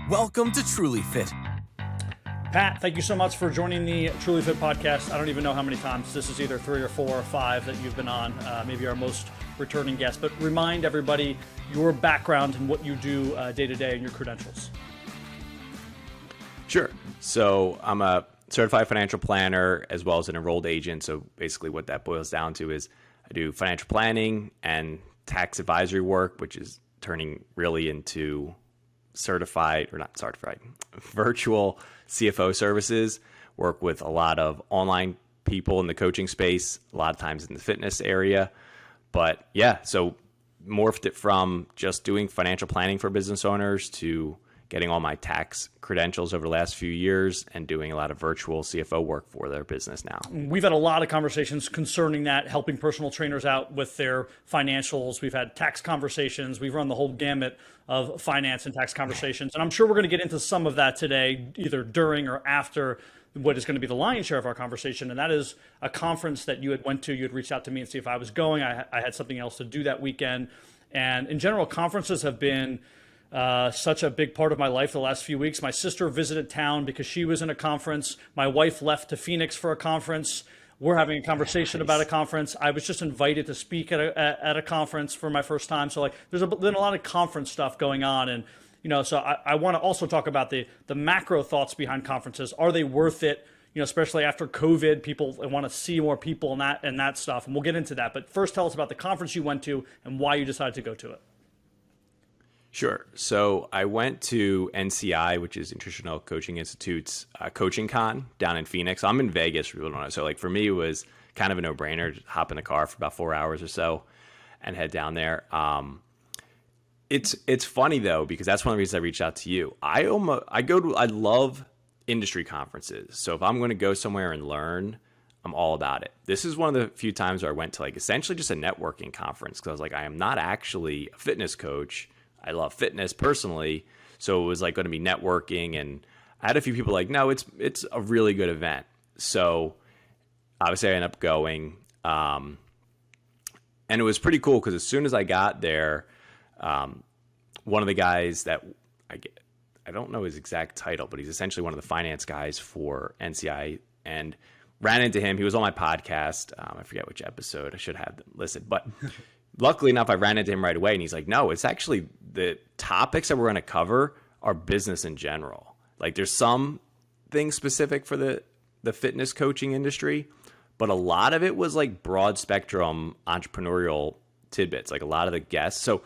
Welcome to TrulyFit. Pat, thank you so much for joining the TrulyFit Podcast. I don't even know how many times. This is either 3 or 4 or 5 that you've been on, maybe our most returning guest. But remind everybody your background and what you do day to day and your credentials. Sure. So I'm a certified financial planner as well as an enrolled agent. So basically what that boils down to is I do financial planning and tax advisory work, which is turning really into virtual CFO services. Work with a lot of online people in the coaching space, a lot of times in the fitness area. But yeah, so morphed it from just doing financial planning for business owners to getting all my tax credentials over the last few years and doing a lot of virtual CFO work for their business now. We've had a lot of conversations concerning that, helping personal trainers out with their financials. We've had tax conversations. We've run the whole gamut of finance and tax conversations. And I'm sure we're going to get into some of that today, either during or after what is going to be the lion's share of our conversation. And that is a conference that you had went to. You had reached out to me and see if I was going. I had something else to do that weekend. And in general, conferences have been such a big part of my life the last few weeks. My sister visited town because she was in a conference. My wife left to Phoenix for a conference. We're having a conversation about a conference. I was just invited to speak at a conference for my first time. So there's been a lot of conference stuff going on. And, so I want to also talk about the macro thoughts behind conferences. Are they worth it? Especially after COVID, people want to see more people and that stuff. And we'll get into that. But first, tell us about the conference you went to and why you decided to go to it. Sure. So I went to NCI, which is Nutritional Coaching Institute's Coaching Con down in Phoenix. I'm in Vegas, for people don't know. So for me, it was kind of a no-brainer to hop in the car for about 4 hours or so and head down there. It's funny though, because that's one of the reasons I reached out to you. I love industry conferences. So if I'm going to go somewhere and learn, I'm all about it. This is one of the few times where I went to essentially just a networking conference, because I was like, I am not actually a fitness coach. I love fitness personally. So it was going to be networking. And I had a few people no, it's a really good event. So obviously I ended up going. And it was pretty cool because as soon as I got there, one of the guys that I don't know his exact title, but he's essentially one of the finance guys for NCI, and ran into him. He was on my podcast. I forget which episode. I should have them listed, but luckily enough, I ran into him right away, and he's like, no, it's actually the topics that we're going to cover are business in general. There's some things specific for the fitness coaching industry, but a lot of it was broad spectrum entrepreneurial tidbits, a lot of the guests. So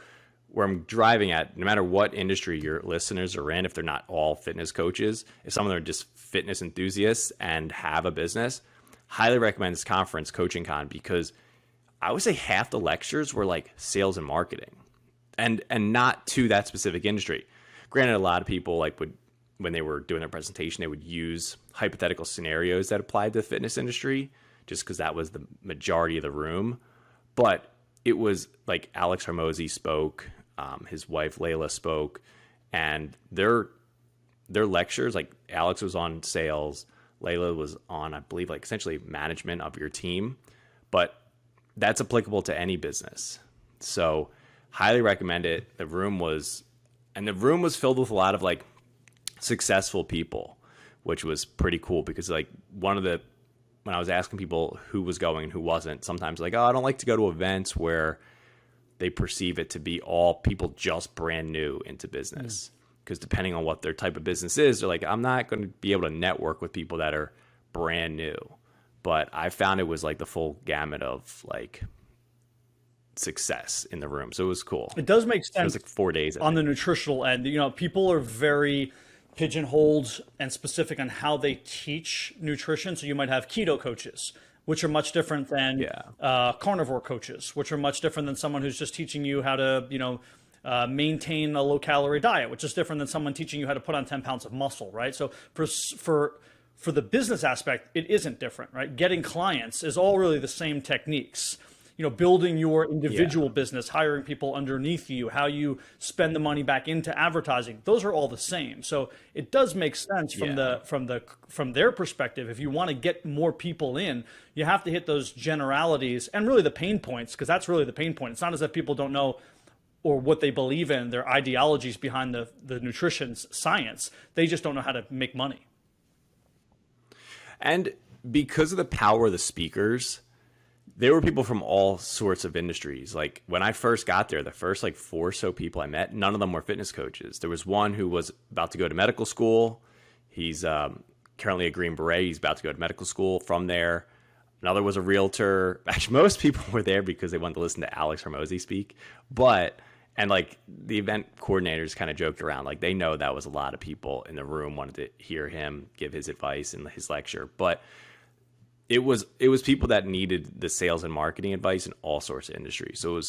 where I'm driving at, no matter what industry your listeners are in, if they're not all fitness coaches, if some of them are just fitness enthusiasts and have a business, highly recommend this conference, Coaching Con, because I would say half the lectures were sales and marketing and not to that specific industry. Granted, a lot of people when they were doing their presentation, they would use hypothetical scenarios that applied to the fitness industry just because that was the majority of the room. But it was Alex Hormozi spoke, his wife Layla spoke, and their lectures, Alex was on sales, Layla was on, I believe, essentially management of your team, but that's applicable to any business. So highly recommend it. The room was filled with a lot of successful people, which was pretty cool because when I was asking people who was going and who wasn't, sometimes I don't like to go to events where they perceive it to be all people just brand new into business. Because depending on what their type of business is, they're I'm not going to be able to network with people that are brand new. But I found it was the full gamut of success in the room. So it was cool. It does make sense. It was 4 days. On the nutritional end, people are very pigeonholed and specific on how they teach nutrition. So you might have keto coaches, which are much different than carnivore coaches, which are much different than someone who's just teaching you how to, maintain a low calorie diet, which is different than someone teaching you how to put on 10 pounds of muscle, right? So for the business aspect, it isn't different, right? Getting clients is all really the same techniques. Building your individual business, hiring people underneath you, how you spend the money back into advertising, those are all the same. So it does make sense from their perspective. If you want to get more people in, you have to hit those generalities and really the pain points, because that's really the pain point. It's not as if people don't know or what they believe in, their ideologies behind the nutrition science. They just don't know how to make money. And because of the power of the speakers, there were people from all sorts of industries. Like when I first got there, the first like 4 or so people I met, none of them were fitness coaches. There was one who was about to go to medical school. He's currently a Green Beret. He's about to go to medical school from there. Another was a realtor. Actually, most people were there because they wanted to listen to Alex Hormozy speak. And like the event coordinators kind of joked around, like they know that was a lot of people in the room wanted to hear him give his advice and his lecture. But it was people that needed the sales and marketing advice in all sorts of industries. So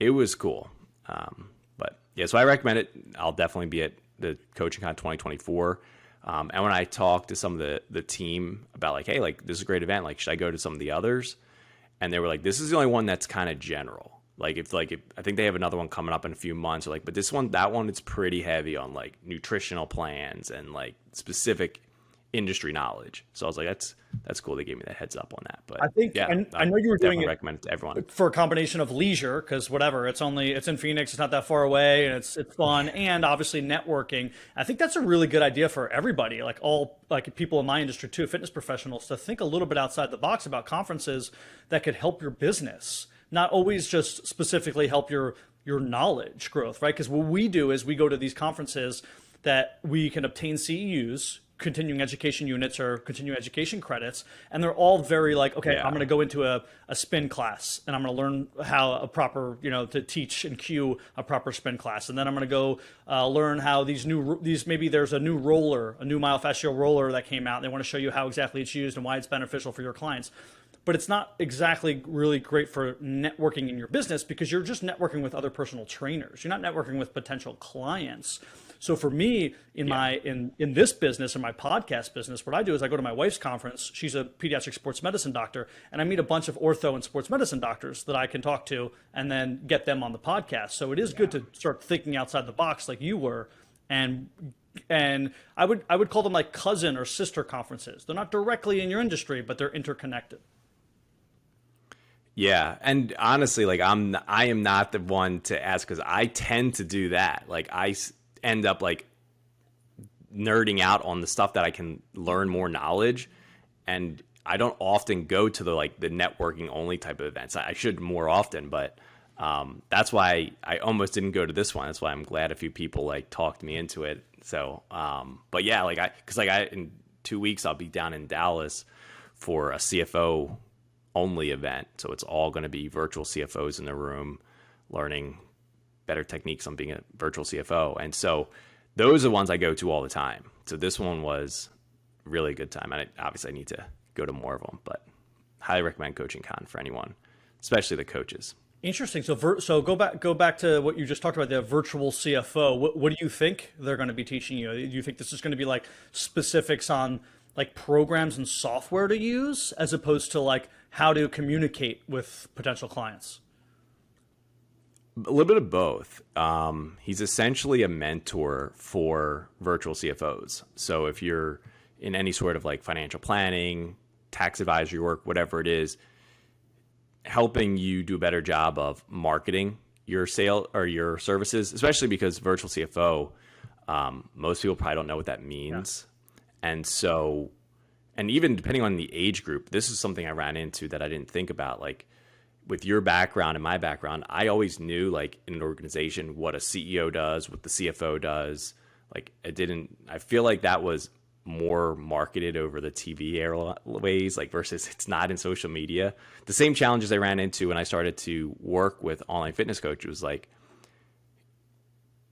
it was cool. But yeah, so I recommend it. I'll definitely be at the CoachingCon 2024. And when I talked to some of the team about like, hey, like this is a great event. Like, should I go to some of the others? And they were like, this is the only one that's kind of general. If I think they have another one coming up in a few months. Or like, but that one, it's pretty heavy on like nutritional plans and like specific industry knowledge. So I was like, that's cool. They gave me that heads up on that. But I think, yeah, I know you were doing it, recommend it to everyone for a combination of leisure, because whatever, it's in Phoenix, it's not that far away, and it's fun, and obviously networking. I think that's a really good idea for everybody, like people in my industry too, fitness professionals, to think a little bit outside the box about conferences that could help your business, not always just specifically help your knowledge growth, right? Because what we do is we go to these conferences that we can obtain CEUs, continuing education units or continuing education credits, and they're all very like, okay, I'm going to go into a spin class and I'm going to learn how a proper, to teach and cue a proper spin class, and then I'm going to go learn how maybe there's a new roller, a new myofascial roller that came out, and they want to show you how exactly it's used and why it's beneficial for your clients. But it's not exactly really great for networking in your business, because you're just networking with other personal trainers. You're not networking with potential clients. So for me, in this business, in my podcast business, what I do is I go to my wife's conference. She's a pediatric sports medicine doctor, and I meet a bunch of ortho and sports medicine doctors that I can talk to and then get them on the podcast. So it is good to start thinking outside the box like you were. And I would call them like cousin or sister conferences. They're not directly in your industry, but they're interconnected. Yeah, and honestly, like I am not the one to ask, because I tend to do that. Like I end up like nerding out on the stuff that I can learn more knowledge, and I don't often go to the networking only type of events. I should more often, but that's why I almost didn't go to this one. That's why I'm glad a few people like talked me into it. So, but yeah, in 2 weeks I'll be down in Dallas for a CFO only event. So it's all going to be virtual CFOs in the room learning better techniques on being a virtual CFO. And so those are the ones I go to all the time. So this one was really a good time. And obviously I need to go to more of them, but highly recommend CoachingCon for anyone, especially the coaches. Interesting. So go back to what you just talked about, the virtual CFO. What do you think they're going to be teaching you? Do you think this is going to be like specifics on like programs and software to use, as opposed to like how to communicate with potential clients? A little bit of both. He's essentially a mentor for virtual CFOs. So if you're in any sort of like financial planning, tax advisory work, whatever it is, helping you do a better job of marketing your sale or your services, especially because virtual CFO, most people probably don't know what that means. Yeah. And so, and even depending on the age group, this is something I ran into that I didn't think about. Like with your background and my background, I always knew like in an organization what a CEO does, what the CFO does. Like I feel like that was more marketed over the TV airways, like versus it's not in social media. The same challenges I ran into when I started to work with online fitness coaches was like,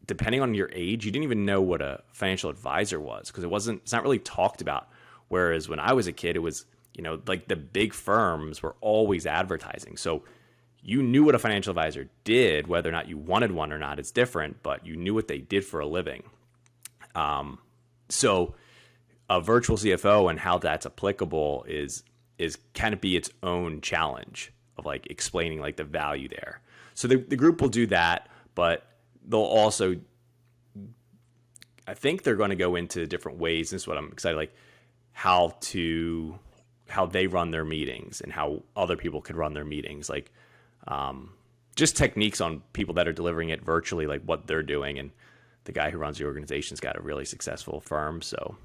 depending on your age, you didn't even know what a financial advisor was, because it's not really talked about. Whereas when I was a kid, it was, like the big firms were always advertising. So you knew what a financial advisor did, whether or not you wanted one or not, it's different, but you knew what they did for a living. So a virtual CFO and how that's applicable is kind of be its own challenge of like explaining like the value there. So the group will do that, but they'll also, I think they're going to go into different ways. This is what I'm excited, like how they run their meetings and how other people could run their meetings. Like, just techniques on people that are delivering it virtually, like what they're doing. And the guy who runs the organization's got a really successful firm. So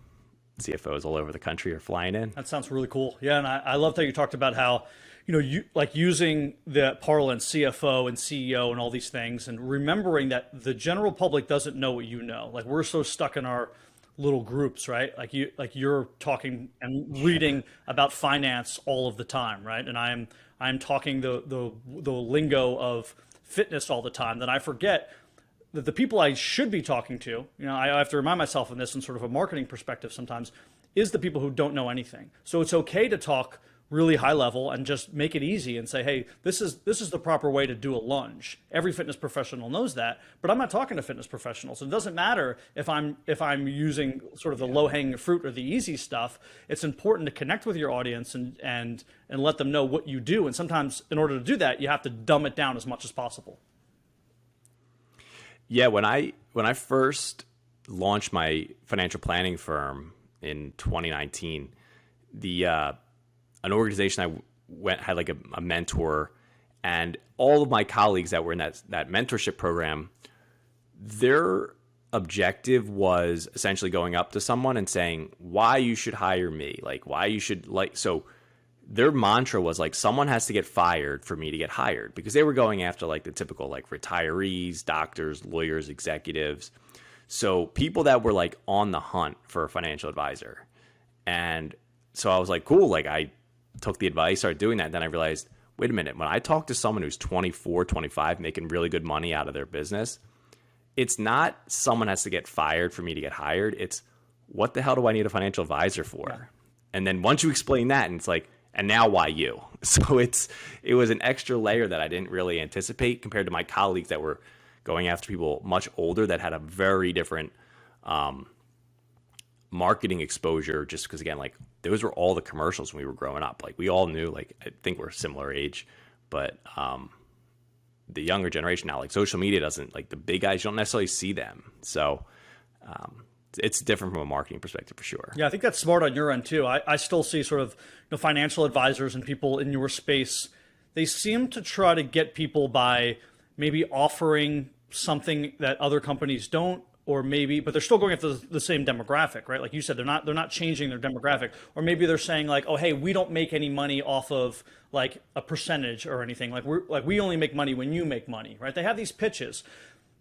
CFOs all over the country are flying in. That sounds really cool. Yeah. And I love that you talked about how, you like using the parlance CFO and CEO and all these things, and remembering that the general public doesn't know what you know. Like, we're so stuck in our little groups, right? Like you're talking and reading about finance all of the time, right? And I'm talking the lingo of fitness all the time. That I forget that the people I should be talking to, I have to remind myself of this in sort of a marketing perspective sometimes, is the people who don't know anything. So it's okay to talk really high level and just make it easy and say, hey, this is the proper way to do a lunge. Every fitness professional knows that, but I'm not talking to fitness professionals. It doesn't matter if I'm using sort of the low hanging fruit or the easy stuff. It's important to connect with your audience and let them know what you do. And sometimes in order to do that, you have to dumb it down as much as possible. Yeah, when I first launched my financial planning firm in 2019, an organization had like a mentor, and all of my colleagues that were in that mentorship program, their objective was essentially going up to someone and saying why you should hire me, like why you should so their mantra was like, someone has to get fired for me to get hired, because they were going after like the typical like retirees, doctors, lawyers, executives. So people that were like on the hunt for a financial advisor. And so I was like, cool. Like I took the advice, started doing that. Then I realized, wait a minute, when I talk to someone who's 24, 25, making really good money out of their business, it's not someone has to get fired for me to get hired. It's what the hell do I need a financial advisor for? Yeah. And then once you explain that, and it's like, and now why you? So it was an extra layer that I didn't really anticipate compared to my colleagues that were going after people much older that had a very different marketing exposure, just because, again, like those were all the commercials when we were growing up. Like we all knew, like I think we're similar age, but the younger generation now, like social media doesn't, like the big guys, you don't necessarily see them. So it's different from a marketing perspective for sure. Yeah, I think that's smart on your end too. I still see sort of financial advisors and people in your space, they seem to try to get people by maybe offering something that other companies don't, or maybe, but they're still going after the same demographic, right? Like you said, they're not changing their demographic, or maybe they're saying like, oh, hey, we don't make any money off of like a percentage or anything. Like we only make money when you make money, right? They have these pitches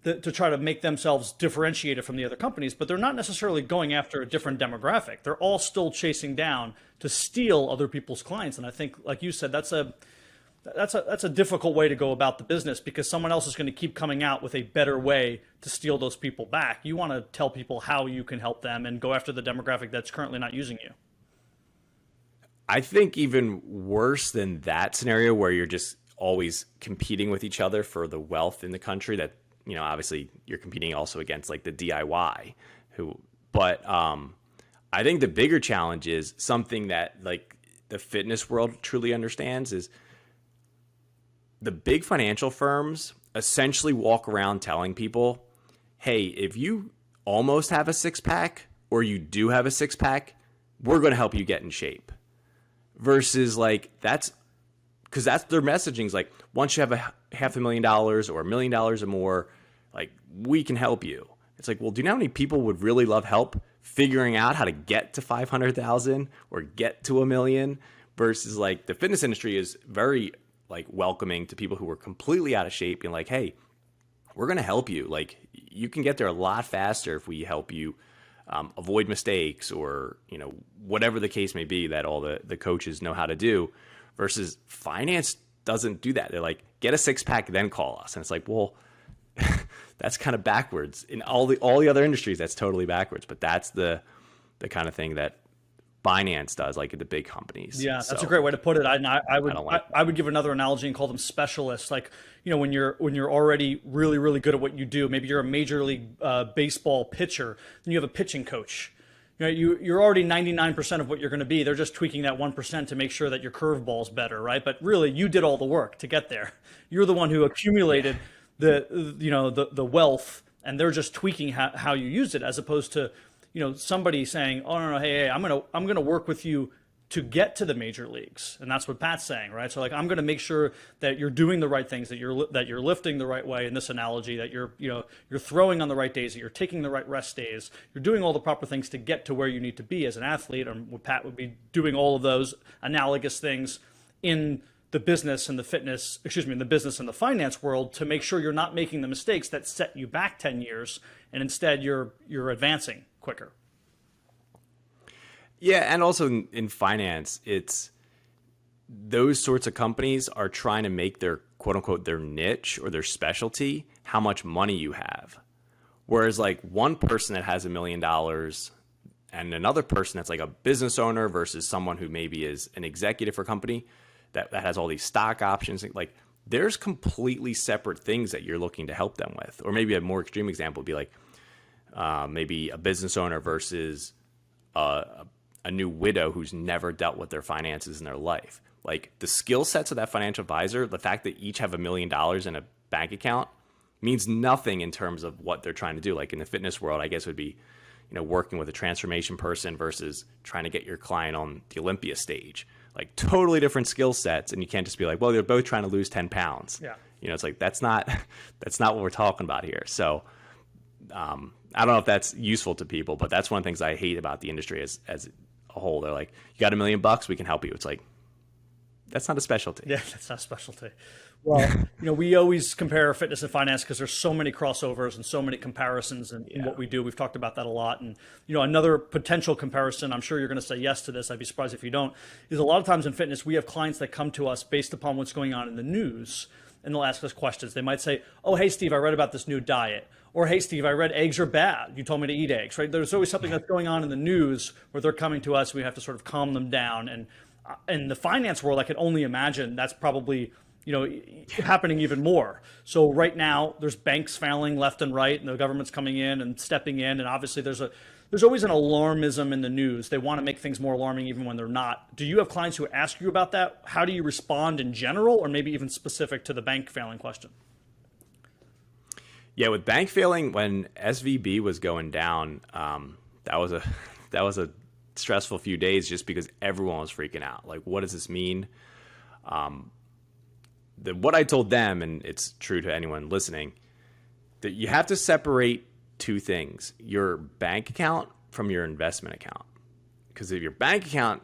to try to make themselves differentiated from the other companies, but they're not necessarily going after a different demographic. They're all still chasing down to steal other people's clients. And I think, like you said, that's a difficult way to go about the business, because someone else is going to keep coming out with a better way to steal those people back. You want to tell people how you can help them and go after the demographic that's currently not using you. I think even worse than that scenario where you're just always competing with each other for the wealth in the country, that, obviously you're competing also against like the DIY but I think the bigger challenge is something that like the fitness world truly understands, is the big financial firms essentially walk around telling people, hey, if you almost have a six pack or you do have a six pack, we're going to help you get in shape. Versus like that's their messaging is like, once you have $500,000 or $1 million or more, like we can help you. It's like, well, do you know how many people would really love help figuring out how to get to 500,000 or get to $1 million? Versus like the fitness industry is very like welcoming to people who are completely out of shape, and like, hey, we're going to help you. Like you can get there a lot faster if we help you avoid mistakes, or, whatever the case may be that all the coaches know how to do. Versus finance doesn't do that. They're like, get a six pack, then call us. And it's like, well, that's kind of backwards. In all the other industries, that's totally backwards. But that's the kind of thing that finance does, like at the big companies. Yeah, that's a great way to put it. I would give another analogy and call them specialists. Like, when you're already really, really good at what you do, maybe you're a major league baseball pitcher, then you have a pitching coach. You're already 99% of what you're going to be. They're just tweaking that 1% to make sure that your curveball's better, right? But really, you did all the work to get there. You're the one who accumulated the wealth, and they're just tweaking how you use it, as opposed to somebody saying, oh no, hey, I'm gonna work with you to get to the major leagues. And that's what Pat's saying, right? So like, I'm going to make sure that you're doing the right things, that you're lifting the right way in this analogy, that you're throwing on the right days, that you're taking the right rest days, you're doing all the proper things to get to where you need to be as an athlete. And Pat would be doing all of those analogous things in the business and the fitness, in the business and the finance world, to make sure you're not making the mistakes that set you back 10 years and instead you're advancing quicker. Yeah, and also in finance, it's those sorts of companies are trying to make their quote unquote their niche or their specialty how much money you have. Whereas like one person that has $1 million and another person that's like a business owner versus someone who maybe is an executive for a company that has all these stock options, like there's completely separate things that you're looking to help them with. Or maybe a more extreme example would be like maybe a business owner versus a new widow who's never dealt with their finances in their life. Like the skill sets of that financial advisor, the fact that each have $1 million in a bank account means nothing in terms of what they're trying to do. Like in the fitness world, I guess would be, working with a transformation person versus trying to get your client on the Olympia stage. Like totally different skill sets. And you can't just be like, well, they're both trying to lose 10 pounds. Yeah. It's like, that's not what we're talking about here. So I don't know if that's useful to people, but that's one of the things I hate about the industry as a whole. They're like, you got $1 million, we can help you. It's like, that's not a specialty. Yeah, that's not a specialty. Well, we always compare fitness and finance because there's so many crossovers and so many comparisons in what we do. We've talked about that a lot. And, another potential comparison, I'm sure you're going to say yes to this, I'd be surprised if you don't, is a lot of times in fitness, we have clients that come to us based upon what's going on in the news. And they'll ask us questions. They might say, oh, hey, Steve, I read about this new diet. Or, hey, Steve, I read eggs are bad. You told me to eat eggs, right? There's always something that's going on in the news where they're coming to us. We have to sort of calm them down. And in the finance world, I can only imagine that's probably, happening even more. So right now, there's banks failing left and right, and the government's coming in and stepping in. And obviously, there's always an alarmism in the news. They want to make things more alarming even when they're not. Do you have clients who ask you about that? How do you respond in general, or maybe even specific to the bank failing question? Yeah, with bank failing, when SVB was going down, that was a stressful few days just because everyone was freaking out. Like, what does this mean? What I told them, and it's true to anyone listening, that you have to separate two things: your bank account from your investment account. Because if your bank account,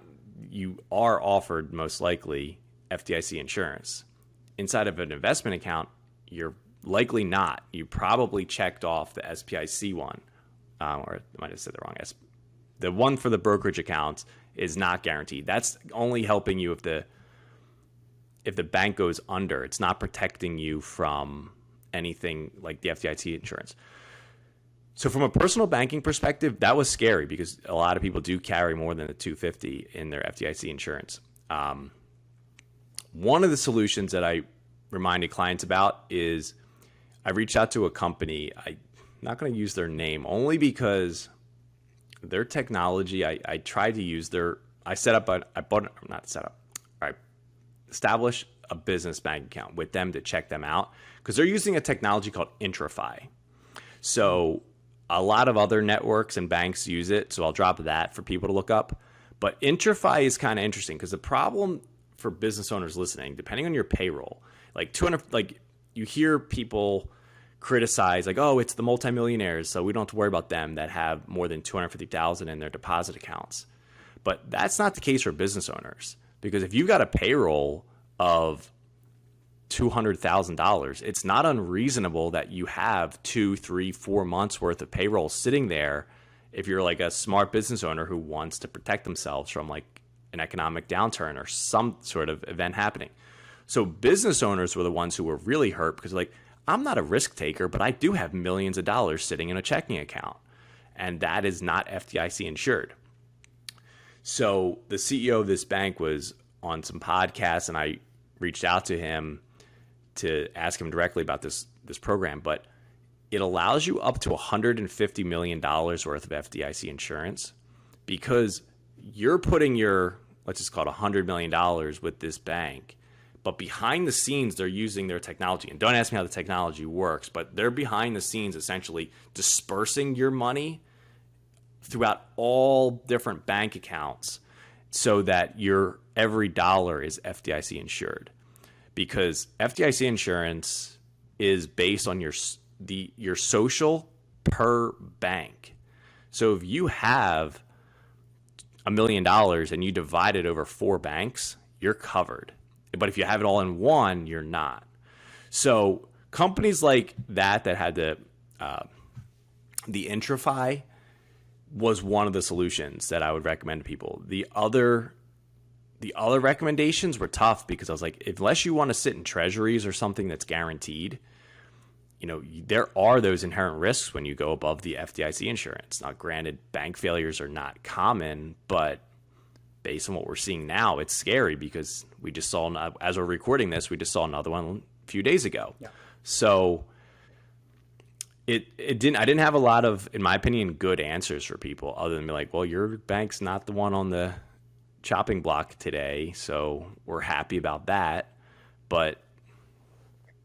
you are offered most likely FDIC insurance. Inside of an investment account, you're likely not. You probably checked off the SPIC one, or I might have said the wrong. The one for the brokerage accounts is not guaranteed. That's only helping you if the bank goes under. It's not protecting you from anything like the FDIC insurance. So from a personal banking perspective, that was scary because a lot of people do carry more than a $250 in their FDIC insurance. One of the solutions that I reminded clients about is I reached out to a company. I'm not going to use their name only because their technology, I tried to use I established a business bank account with them to check them out because they're using a technology called IntraFi. So a lot of other networks and banks use it. So I'll drop that for people to look up. But IntraFi is kind of interesting because the problem for business owners listening, depending on your payroll, like you hear people criticize like, oh, it's the multimillionaires, so we don't have to worry about them that have more than $250,000 in their deposit accounts. But that's not the case for business owners, because if you've got a payroll of $200,000, it's not unreasonable that you have 2, 3, 4 months worth of payroll sitting there if you're like a smart business owner who wants to protect themselves from like an economic downturn or some sort of event happening. So business owners were the ones who were really hurt because like, I'm not a risk taker, but I do have millions of dollars sitting in a checking account, and that is not FDIC insured. So the CEO of this bank was on some podcasts, and I reached out to him to ask him directly about this program, but it allows you up to $150 million worth of FDIC insurance because you're putting your, let's just call it $100 million with this bank. But behind the scenes, they're using their technology. And don't ask me how the technology works, but they're behind the scenes essentially dispersing your money throughout all different bank accounts so that your every dollar is FDIC insured, because FDIC insurance is based on your social per bank. So if you have $1 million and you divide it over 4 banks, you're covered. But if you have it all in one, you're not. So companies like that had the IntraFi was one of the solutions that I would recommend to people. The other recommendations were tough because I was like, unless you want to sit in treasuries or something that's guaranteed, there are those inherent risks when you go above the FDIC insurance. Now, granted, bank failures are not common, but based on what we're seeing now, it's scary because we just saw, as we're recording this, we just saw another one a few days ago. Yeah. So I didn't have a lot of, in my opinion, good answers for people other than be like, well, your bank's not the one on the chopping block today, so we're happy about that. But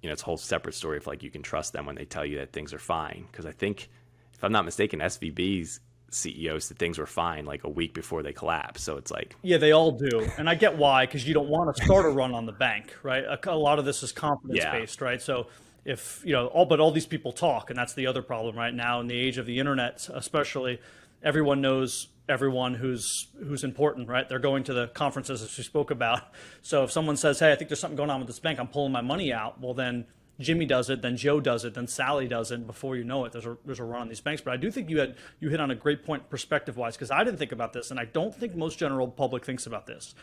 it's a whole separate story if like you can trust them when they tell you that things are fine. Because I think, if I'm not mistaken, SVB's CEOs said things were fine like a week before they collapsed. So it's like, yeah, they all do, and I get why, because you don't want to start a run on the bank, right? A lot of this is confidence based, right? So if all these people talk, and that's the other problem right now in the age of the internet, especially, everyone knows everyone who's important, right? They're going to the conferences as we spoke about. So if someone says, hey, I think there's something going on with this bank, I'm pulling my money out, well, then Jimmy does it, then Joe does it, then Sally does it, and before you know it, there's a run on these banks. But I do think you hit on a great point perspective-wise, because I didn't think about this, and I don't think most general public thinks about this.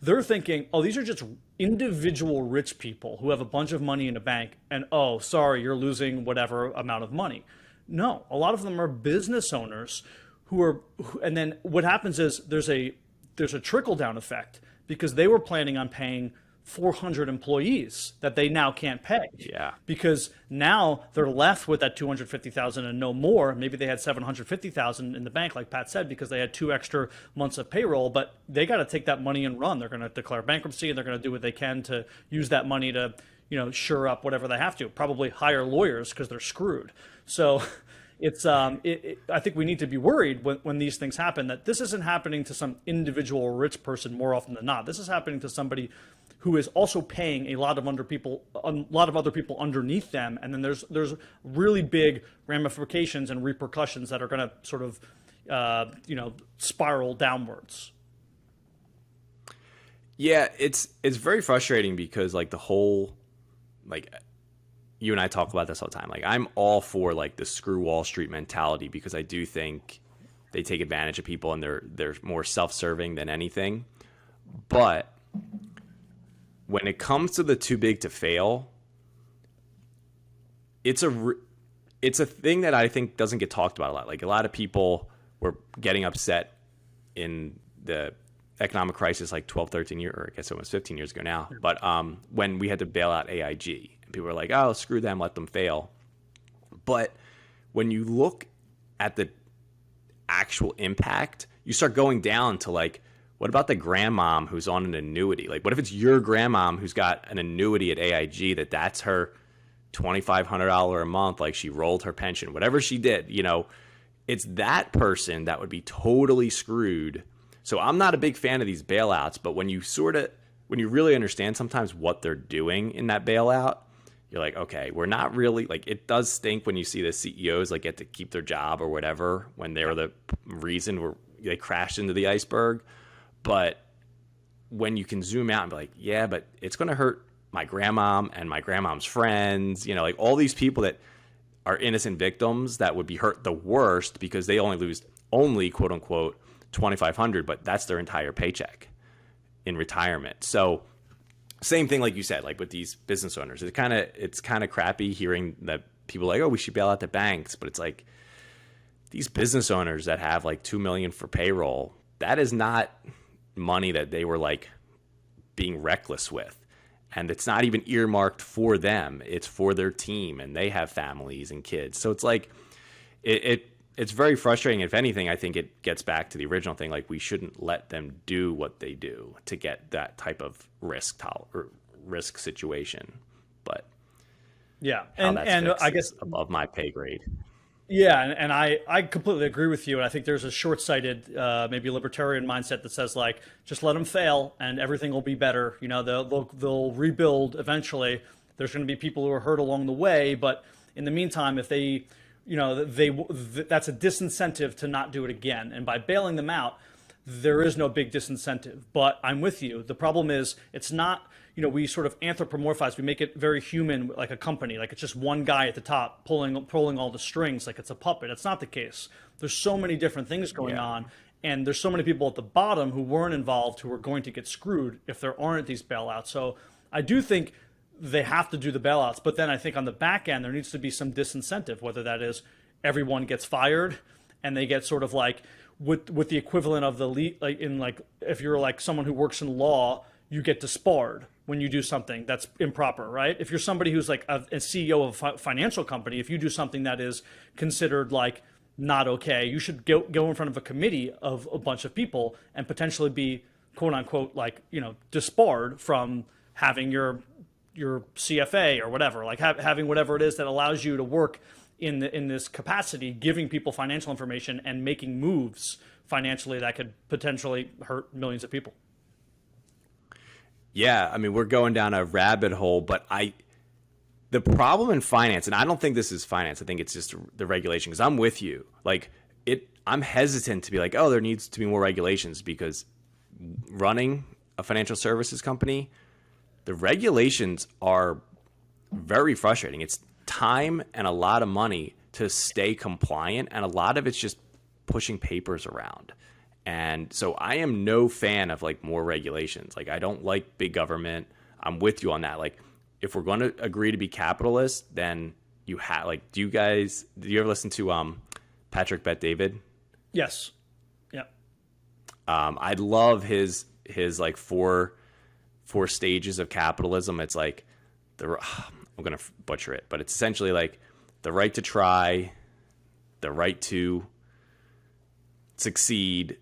They're thinking, oh, these are just individual rich people who have a bunch of money in a bank, and oh, sorry, you're losing whatever amount of money. No, a lot of them are business owners and then what happens is there's a trickle-down effect, because they were planning on paying 400 employees that they now can't pay. Yeah. Because now they're left with that 250,000 and no more. Maybe they had 750,000 in the bank, like Pat said, because they had 2 extra months of payroll, but they got to take that money and run. They're going to declare bankruptcy, and they're going to do what they can to use that money to, shore up whatever they have to, probably hire lawyers because they're screwed. So it's I think we need to be worried when these things happen, that this isn't happening to some individual rich person more often than not. This is happening to somebody who is also paying a lot of other people underneath them, and then there's really big ramifications and repercussions that are going to sort of spiral downwards. Yeah, it's very frustrating because like the whole, like, you and I talk about this all the time. Like, I'm all for like the screw Wall Street mentality, because I do think they take advantage of people and they're more self-serving than anything. But when it comes to the too big to fail, it's a thing that I think doesn't get talked about a lot. Like, a lot of people were getting upset in the economic crisis like 12, 13 years, or I guess almost 15 years ago now. But when we had to bail out AIG, and people were like, oh, screw them, let them fail. But when you look at the actual impact, you start going down to like, what about the grandmom who's on an annuity? Like, what if it's your grandmom who's got an annuity at AIG that's her $2,500 a month, like she rolled her pension, whatever she did, it's that person that would be totally screwed. So I'm not a big fan of these bailouts, but when you really understand sometimes what they're doing in that bailout, you're like, okay, we're not really, like, it does stink when you see the CEOs like get to keep their job or whatever when they're the reason where they crashed into the iceberg. But when you can zoom out and be like, yeah, but it's going to hurt my grandmom and my grandmom's friends, like all these people that are innocent victims that would be hurt the worst because they only quote unquote $2,500, but that's their entire paycheck in retirement. So same thing, like you said, like with these business owners, it's kind of crappy hearing that people are like, oh, we should bail out the banks. But it's like, these business owners that have like $2 million for payroll, that is not money that they were like being reckless with. And it's not even earmarked for them. It's for their team, and they have families and kids. So it's like, it's very frustrating. If anything, I think it gets back to the original thing. Like, we shouldn't let them do what they do to get that type of risk situation. But yeah, and I guess above my pay grade. Yeah, and I completely agree with you. And I think there's a short-sighted, maybe libertarian mindset that says like, just let them fail and everything will be better. You know, they'll rebuild eventually. There's going to be people who are hurt along the way, but in the meantime, if they, you know, that's a disincentive to not do it again. And by bailing them out, there is no big disincentive. But I'm with you. The problem is it's not, you know, we sort of anthropomorphize, we make it very human, like a company, like it's just one guy at the top pulling all the strings, like it's a puppet. It's not the case. There's so many different things going on, and there's so many people at the bottom who weren't involved who are going to get screwed if there aren't these bailouts. So I do think they have to do the bailouts, but then I think on the back end there needs to be some disincentive, whether that is everyone gets fired and they get sort of like with the equivalent of the like in like if you're like someone who works in law, you get disbarred when you do something that's improper, right? If you're somebody who's like a CEO of a financial company, if you do something that is considered like not okay, you should go in front of a committee of a bunch of people and potentially be quote unquote like, you know, disbarred from having your CFA or whatever, like having whatever it is that allows you to work in this capacity, giving people financial information and making moves financially that could potentially hurt millions of people. Yeah, I mean, we're going down a rabbit hole, but the problem in finance, and I don't think this is finance, I think it's just the regulation, because I'm with you. Like, I'm hesitant to be like, oh, there needs to be more regulations, because running a financial services company, the regulations are very frustrating. It's time and a lot of money to stay compliant, and a lot of it's just pushing papers around. And so I am no fan of like more regulations. Like, I don't like big government. I'm with you on that. Like, if we're going to agree to be capitalist, then you have like, do you ever listen to Patrick Bet David? Yes. Yeah. I love his like four stages of capitalism. It's like I'm going to butcher it, but it's essentially like the right to try, the right to succeed.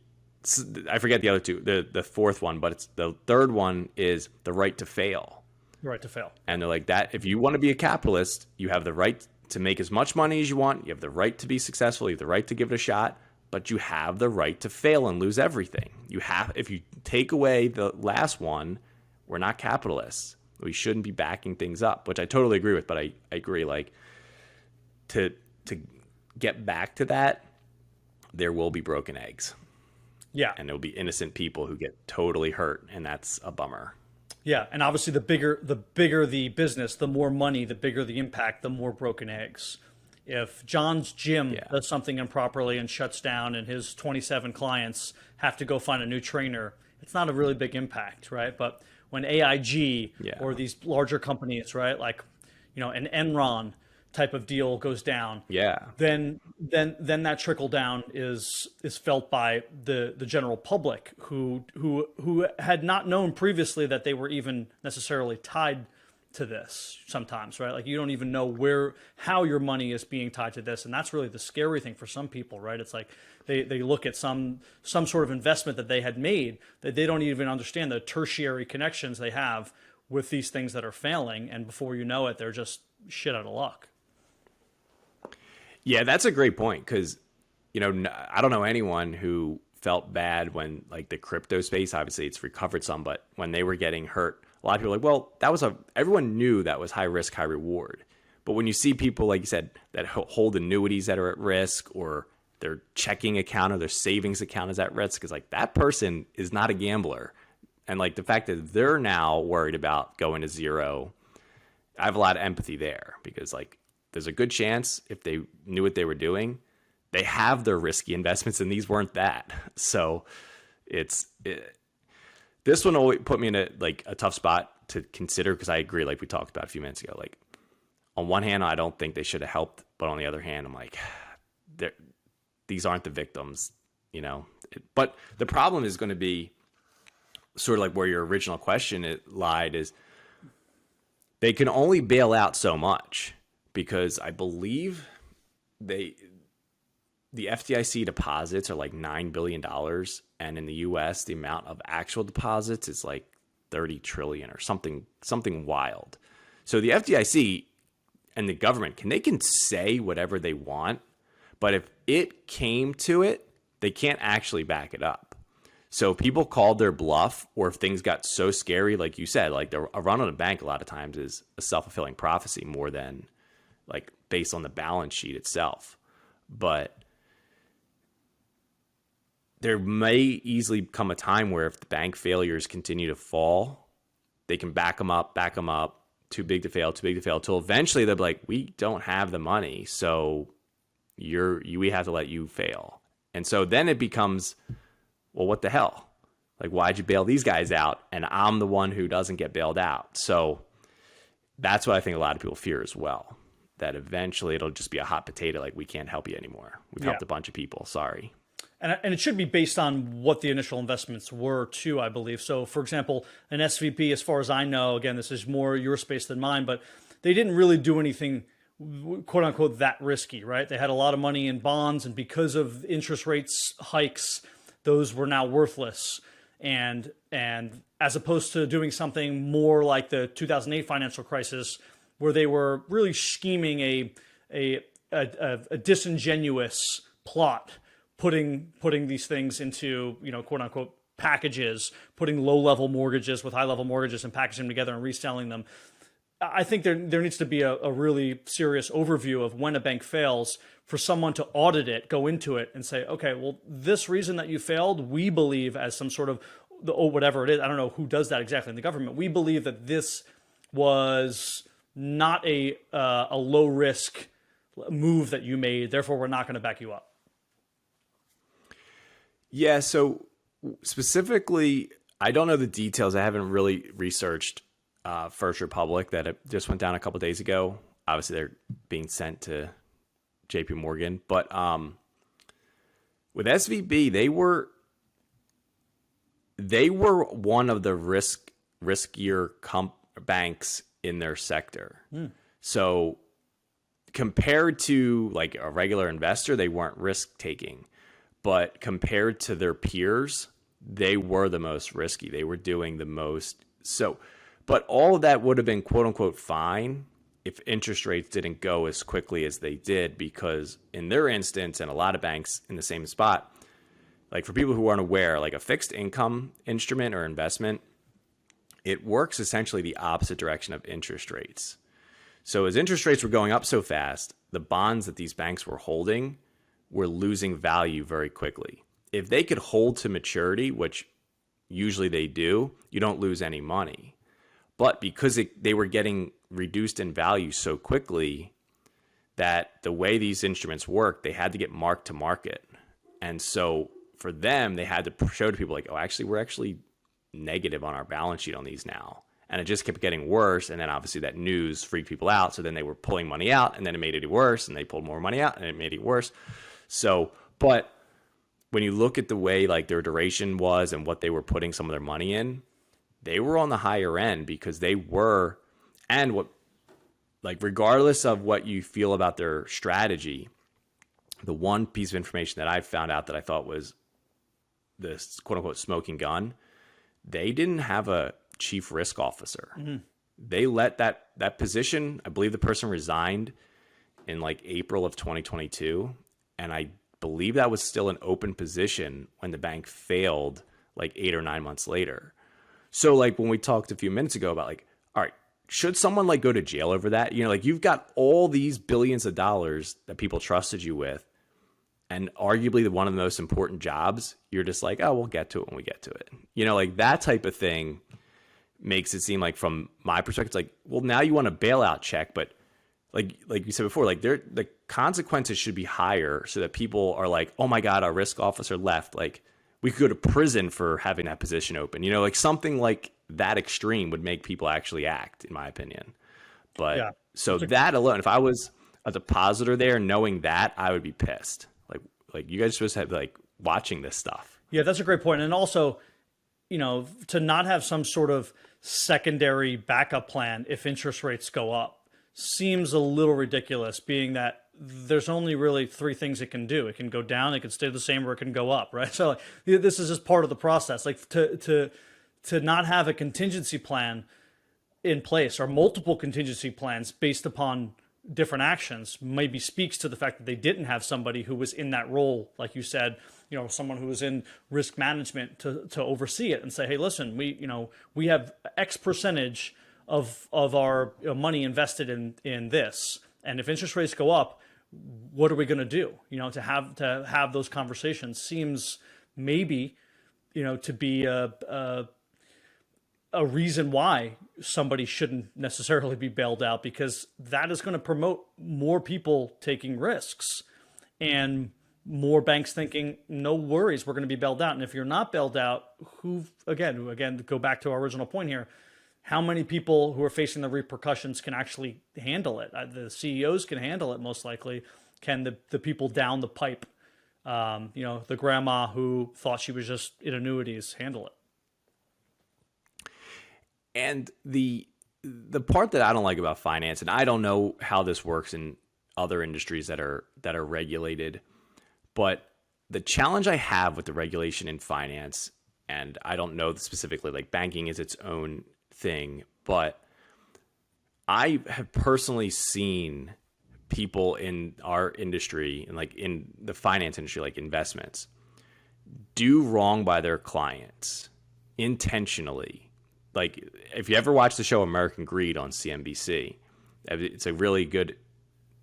I forget the other two, the fourth one, but it's the third one is the right to fail. Right to fail. And they're like that. If you want to be a capitalist, you have the right to make as much money as you want. You have the right to be successful. You have the right to give it a shot, but you have the right to fail and lose everything. If you take away the last one, we're not capitalists. We shouldn't be backing things up, which I totally agree with. But I agree, like to get back to that, there will be broken eggs. Yeah. And there'll be innocent people who get totally hurt, and that's a bummer. Yeah, and obviously the bigger the business, the more money, the bigger the impact, the more broken eggs. If John's gym does something improperly and shuts down and his 27 clients have to go find a new trainer, it's not a really big impact, right? But when AIG or these larger companies, right, like, you know, an Enron type of deal goes down, then that trickle down is felt by the general public who had not known previously that they were even necessarily tied to this sometimes, right? Like, you don't even know how your money is being tied to this, and that's really the scary thing for some people, right? It's like they look at some sort of investment that they had made that they don't even understand the tertiary connections they have with these things that are failing, and before you know it, they're just shit out of luck. Yeah, that's a great point, because, you know, I don't know anyone who felt bad when, like, the crypto space, obviously it's recovered some, but when they were getting hurt, a lot of people were like, well, everyone knew that was high risk, high reward. But when you see people, like you said, that hold annuities that are at risk, or their checking account or their savings account is at risk, it's like, that person is not a gambler. And like the fact that they're now worried about going to zero, I have a lot of empathy there, because like, there's a good chance if they knew what they were doing, they have their risky investments, and these weren't that. So this one always put me in a tough spot to consider, because I agree, like we talked about a few minutes ago, like on one hand, I don't think they should have helped, but on the other hand, I'm like, these aren't the victims, you know. But the problem is going to be sort of like where your original question lied, is they can only bail out so much. Because I believe the FDIC deposits are like $9 billion. And in the US, the amount of actual deposits is like 30 trillion or something wild. So the FDIC and the government, they can say whatever they want, But if it came to it, they can't actually back it up. So if people called their bluff, or if things got so scary, like you said, like a run on a bank a lot of times is a self-fulfilling prophecy more than like based on the balance sheet itself. But there may easily come a time where if the bank failures continue to fall, they can back them up, too big to fail, till eventually they'll be like, we don't have the money, so we have to let you fail. And so then it becomes, well, what the hell? Like, why'd you bail these guys out? And I'm the one who doesn't get bailed out. So that's what I think a lot of people fear as well, that eventually it'll just be a hot potato. Like, we can't help you anymore. We've helped a bunch of people. Sorry. And it should be based on what the initial investments were too, I believe. So for example, an SVP, as far as I know, again, this is more your space than mine, but they didn't really do anything quote unquote that risky, right? They had a lot of money in bonds, and because of interest rates hikes, those were now worthless. And as opposed to doing something more like the 2008 financial crisis, where they were really scheming a disingenuous plot, putting these things into, quote unquote packages, putting low level mortgages with high level mortgages and packaging them together and reselling them. I think there needs to be a really serious overview of when a bank fails, for someone to audit it, go into it and say, okay, well, this reason that you failed, we believe as some sort of, whatever it is, I don't know who does that exactly in the government, we believe that this was not a low risk move that you made, therefore we're not going to back you up. Yeah, so specifically, I don't know the details. I haven't really researched First Republic, that it just went down a couple of days ago. Obviously, they're being sent to JP Morgan. But with SVB, they were one of the riskier banks in their sector. So compared to like a regular investor, they weren't risk taking. But compared to their peers, they were the most risky. They were doing the most. But all of that would have been quote unquote fine if interest rates didn't go as quickly as they did, because in their instance, and a lot of banks in the same spot, like for people who aren't aware, like a fixed income instrument or investment, it works essentially the opposite direction of interest rates. So as interest rates were going up so fast, the bonds that these banks were holding were losing value very quickly. If they could hold to maturity, which usually they do, you don't lose any money. But because they were getting reduced in value so quickly, that the way these instruments work, they had to get marked to market. And so for them, they had to show to people like, oh, actually, we're actually negative on our balance sheet on these now. And it just kept getting worse. And then obviously that news freaked people out. So then they were pulling money out, and then it made it worse. And they pulled more money out, and it made it worse. So, but when you look at the way like their duration was and what they were putting some of their money in, they were on the higher end, because they were, and what, like, regardless of what you feel about their strategy, the one piece of information that I found out that I thought was this quote unquote smoking gun, they didn't have a chief risk officer. Mm-hmm. They let that position, I believe the person resigned in like April of 2022. And I believe that was still an open position when the bank failed like 8 or 9 months later. So like when we talked a few minutes ago about like, all right, should someone like go to jail over that? Like you've got all these billions of dollars that people trusted you with, and arguably one of the most important jobs, you're just like, oh, we'll get to it when we get to it. Like that type of thing makes it seem like, from my perspective, it's like, well, now you want a bailout check, but like you said before, like the consequences should be higher, so that people are like, oh my God, our risk officer left. Like we could go to prison for having that position open. Like something like that extreme would make people actually act, in my opinion. But yeah. So that alone, if I was a depositor there, knowing that, I would be pissed. Like you guys are supposed to have like watching this stuff. Yeah, that's a great point. And also, to not have some sort of secondary backup plan if interest rates go up seems a little ridiculous, being that there's only really three things it can do. It can go down, it can stay the same, or it can go up, right? So like, this is just part of the process. Like to not have a contingency plan in place, or multiple contingency plans based upon different actions maybe speaks to the fact that they didn't have somebody who was in that role, like you said, someone who was in risk management to oversee it and say, hey, listen, we have X percentage of our money invested in this, and if interest rates go up, what are we going to do? To have those conversations seems maybe to be a reason why somebody shouldn't necessarily be bailed out, because that is going to promote more people taking risks and more banks thinking, no worries, we're going to be bailed out. And if you're not bailed out, again, go back to our original point here, how many people who are facing the repercussions can actually handle it? The CEOs can handle it, most likely. Can the people down the pipe, the grandma who thought she was just in annuities, handle it? And the part that I don't like about finance, and I don't know how this works in other industries that are regulated, but the challenge I have with the regulation in finance, and I don't know specifically, like banking is its own thing, but I have personally seen people in our industry and like in the finance industry, like investments, do wrong by their clients intentionally. Like if you ever watch the show American Greed on CNBC, it's a really good,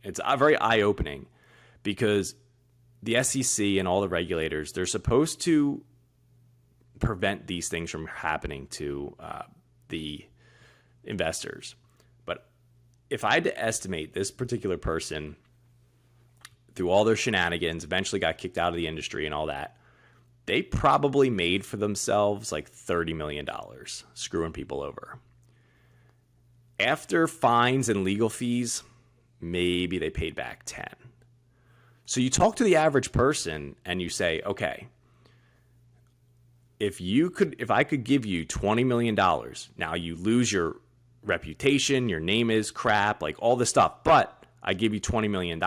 it's very eye-opening, because the SEC and all the regulators, they're supposed to prevent these things from happening to the investors. But if I had to estimate, this particular person, through all their shenanigans, eventually got kicked out of the industry and all that, they probably made for themselves like $30 million screwing people over. After fines and legal fees, maybe they paid back 10. So you talk to the average person and you say, okay, if I could give you $20 million, now you lose your reputation, your name is crap, like all this stuff, but I give you $20 million.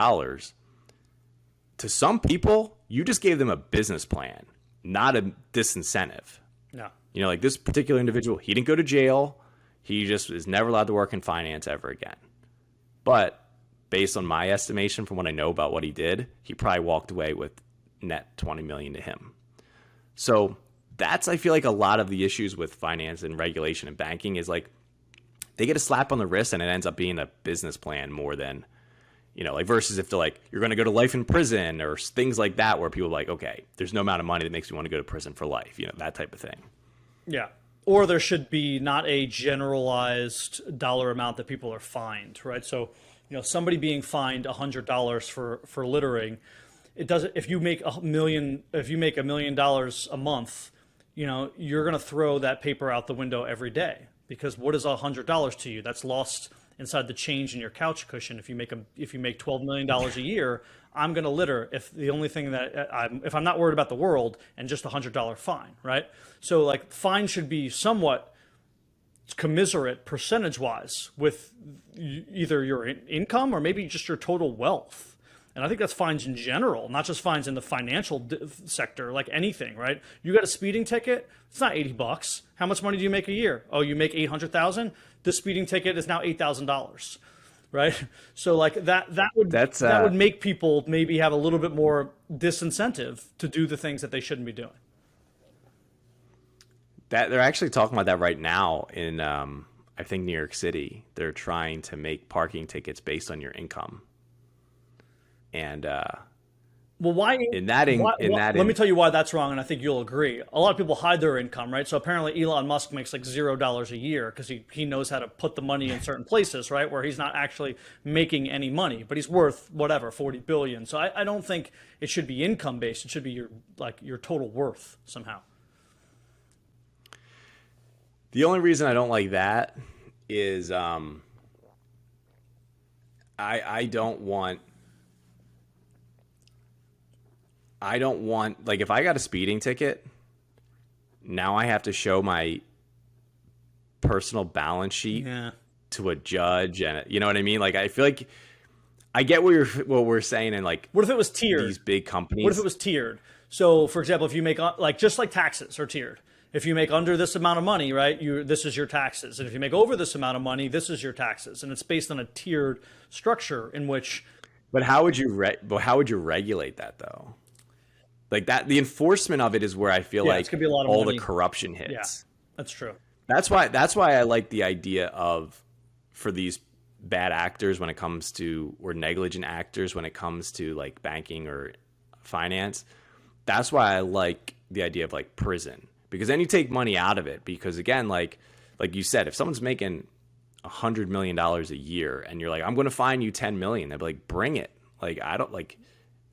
To some people, you just gave them a business plan, not a disincentive. No. Like this particular individual, he didn't go to jail. He just is never allowed to work in finance ever again. But based on my estimation from what I know about what he did, he probably walked away with net $20 million to him. So that's, I feel like, a lot of the issues with finance and regulation and banking is like they get a slap on the wrist and it ends up being a business plan more than, like versus if they're like, you're going to go to life in prison or things like that, where people are like, okay, there's no amount of money that makes me want to go to prison for life, that type of thing. Yeah. Or there should be not a generalized dollar amount that people are fined, right? So, somebody being fined $100 for littering, it doesn't. If you make $1 million a month, you're going to throw that paper out the window every day, because what is $100 to you? That's lost inside the change in your couch cushion. If you make $12 million a year, I'm going to litter if the only thing that if I'm not worried about the world and just $100 fine, right? So like fine should be somewhat commiserate percentage wise with either your income or maybe just your total wealth. And I think that's fines in general, not just fines in the financial sector, like anything, right? You got a speeding ticket, it's not $80. How much money do you make a year? Oh, you make 800,000? This speeding ticket is now $8,000, right? So like that would make people maybe have a little bit more disincentive to do the things that they shouldn't be doing. That they're actually talking about that right now in I think New York City. They're trying to make parking tickets based on your income. And well, why? Let me tell you why that's wrong, and I think you'll agree. A lot of people hide their income, right? So apparently Elon Musk makes like $0 a year because he knows how to put the money in certain places, right, where he's not actually making any money, but he's worth whatever, 40 billion. So I don't think it should be income based. It should be your total worth somehow. The only reason I don't like that is I don't want, like, if I got a speeding ticket, now I have to show my personal balance sheet to a judge, and you know what I mean? Like, I feel like I get what we're saying, and like, what if it was tiered? These big companies. What if it was tiered? So, for example, if you make just like taxes are tiered. if you make under this amount of money, right, this is your taxes. And if you make over this amount of money, this is your taxes. And it's based on a tiered structure in which. But how would you regulate that though? Like that, the enforcement of it is where I feel like it's gonna be a lot of all money. the corruption hits. Yeah, that's true. That's why I like the idea of, for these bad actors when it comes to, or negligent actors when it comes to like banking or finance. That's why I like the idea of like prison, because then you take money out of it. Because again, like you said, if someone's making $100 million a year and you're like, I'm going to fine you 10 million, they'd be like, bring it. Like, I don't like,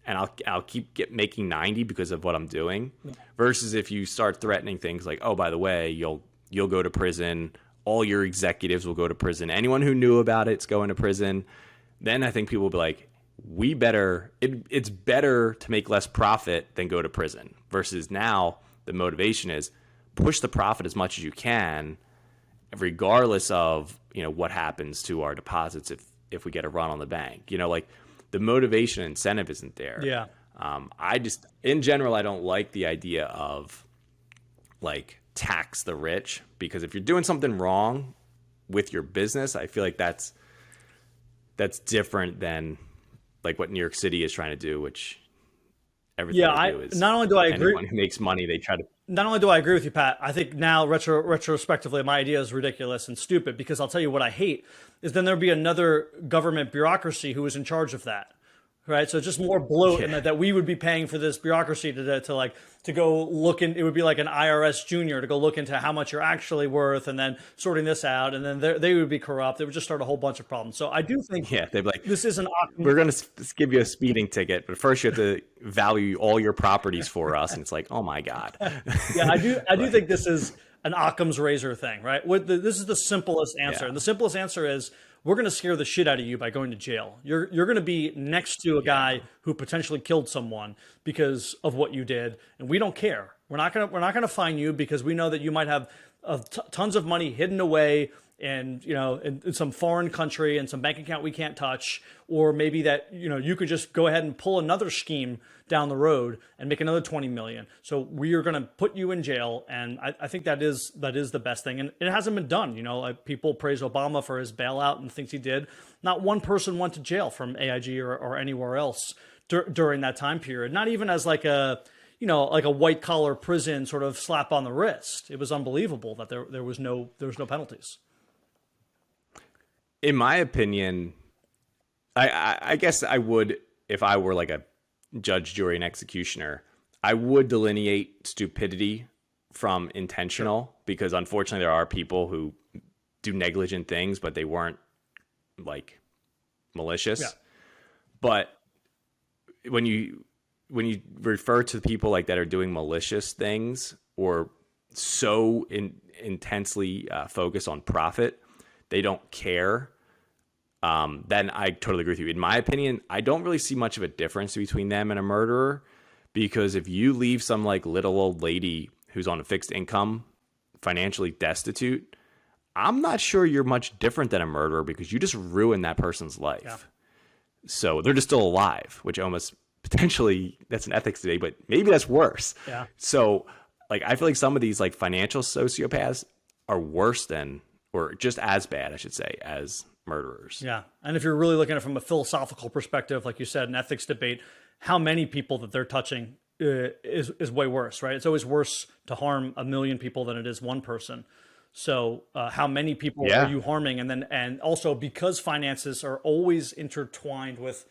and I'll keep making 90 because of what I'm doing. Versus if you start threatening things like, oh, by the way, you'll go to prison. All your executives will go to prison. Anyone who knew about it's going to prison. Then I think people will be like, it's better to make less profit than go to prison. Versus now the motivation is push the profit as much as you can, regardless of, what happens to our deposits if we get a run on the bank. Like the motivation and incentive isn't there. Yeah. In general, I don't like the idea of like tax the rich, because if you're doing something wrong with your business, I feel like that's different than like what New York City is trying to do, which everything they do is, not only do I agree, anyone who makes money, they try to. Not only do I agree with you, Pat, I think now retrospectively, my idea is ridiculous and stupid, because I'll tell you what I hate is then there'd be another government bureaucracy who is in charge of that. Right. So just more bloat, and that we would be paying for this bureaucracy to go look in. It would be like an IRS junior to go look into how much you're actually worth, and then sorting this out. And then they would be corrupt. They would just start a whole bunch of problems. So I do think they'd be like, this is we're going to give you a speeding ticket, but first you have to value all your properties for us. And it's like, oh my God. Yeah, I do think this is an Occam's razor thing, right? This is the simplest answer. Yeah. And the simplest answer is, we're going to scare the shit out of you by going to jail. You're going to be next to a guy who potentially killed someone because of what you did, and we don't care. We're not going to fine you, because we know that you might have tons of money hidden away and in some foreign country and some bank account we can't touch, or maybe that you could just go ahead and pull another scheme down the road and make another 20 million. So we are going to put you in jail, and I think that is the best thing. And it hasn't been done. Like people praise Obama for his bailout and things he did. Not one person went to jail from AIG or anywhere else during that time period. Not even as like a white collar prison sort of slap on the wrist. It was unbelievable that there was no penalties. In my opinion, I guess I would, if I were like a judge, jury, and executioner, I would delineate stupidity from intentional, because unfortunately there are people who do negligent things, but they weren't like malicious. Yeah. But when you refer to people like that are doing malicious things, or so intensely focus on profit, they don't care, then I totally agree with you. In my opinion, I don't really see much of a difference between them and a murderer, because if you leave some like little old lady who's on a fixed income, financially destitute, I'm not sure you're much different than a murderer, because you just ruined that person's life. Yeah. So they're just still alive, which almost potentially, that's an ethics debate, but maybe that's worse. Yeah. So like, I feel like some of these like financial sociopaths are worse than, or just as bad, I should say, as murderers. Yeah. And if you're really looking at it from a philosophical perspective, like you said, an ethics debate, how many people that they're touching is way worse, right? It's always worse to harm 1 million people than it is one person. So how many people are you harming? And also, because finances are always intertwined with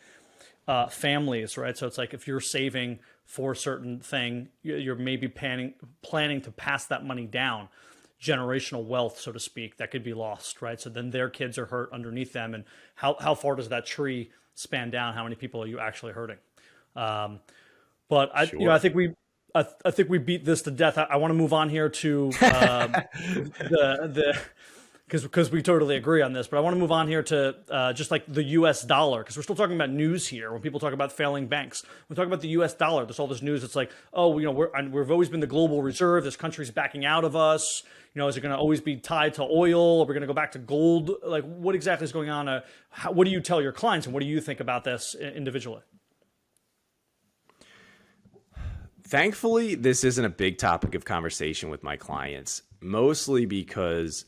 families, right? So it's like, if you're saving for a certain thing, you're maybe planning to pass that money down. Generational wealth, so to speak, that could be lost, right? So then their kids are hurt underneath them, and how far does that tree span down? How many people are you actually hurting? But I think we beat this to death. I want to move on here to because we totally agree on this. But I want to move on here to just like the U.S. dollar, because we're still talking about news here. When people talk about failing banks, we talk about the U.S. dollar. There's all this news. It's like, oh, we've always been the global reserve. This country's backing out of us. Is it going to always be tied to oil? Are we going to go back to gold? Like, what exactly is going on? What do you tell your clients, and what do you think about this individually? Thankfully, this isn't a big topic of conversation with my clients, mostly because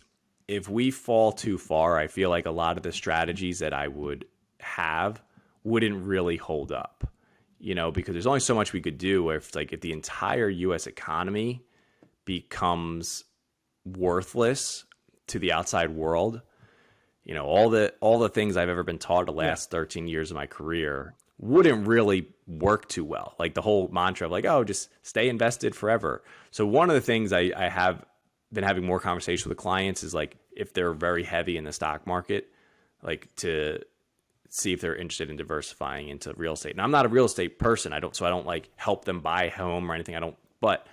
if we fall too far, I feel like a lot of the strategies that I would have wouldn't really hold up, because there's only so much we could do if the entire US economy becomes worthless to the outside world, all the things I've ever been taught the last 13 years of my career wouldn't really work too well. Like the whole mantra of just stay invested forever. So one of the things I have been having more conversation with clients is if they're very heavy in the stock market, to see if they're interested in diversifying into real estate. And I'm not a real estate person. I don't help them buy a home or anything. But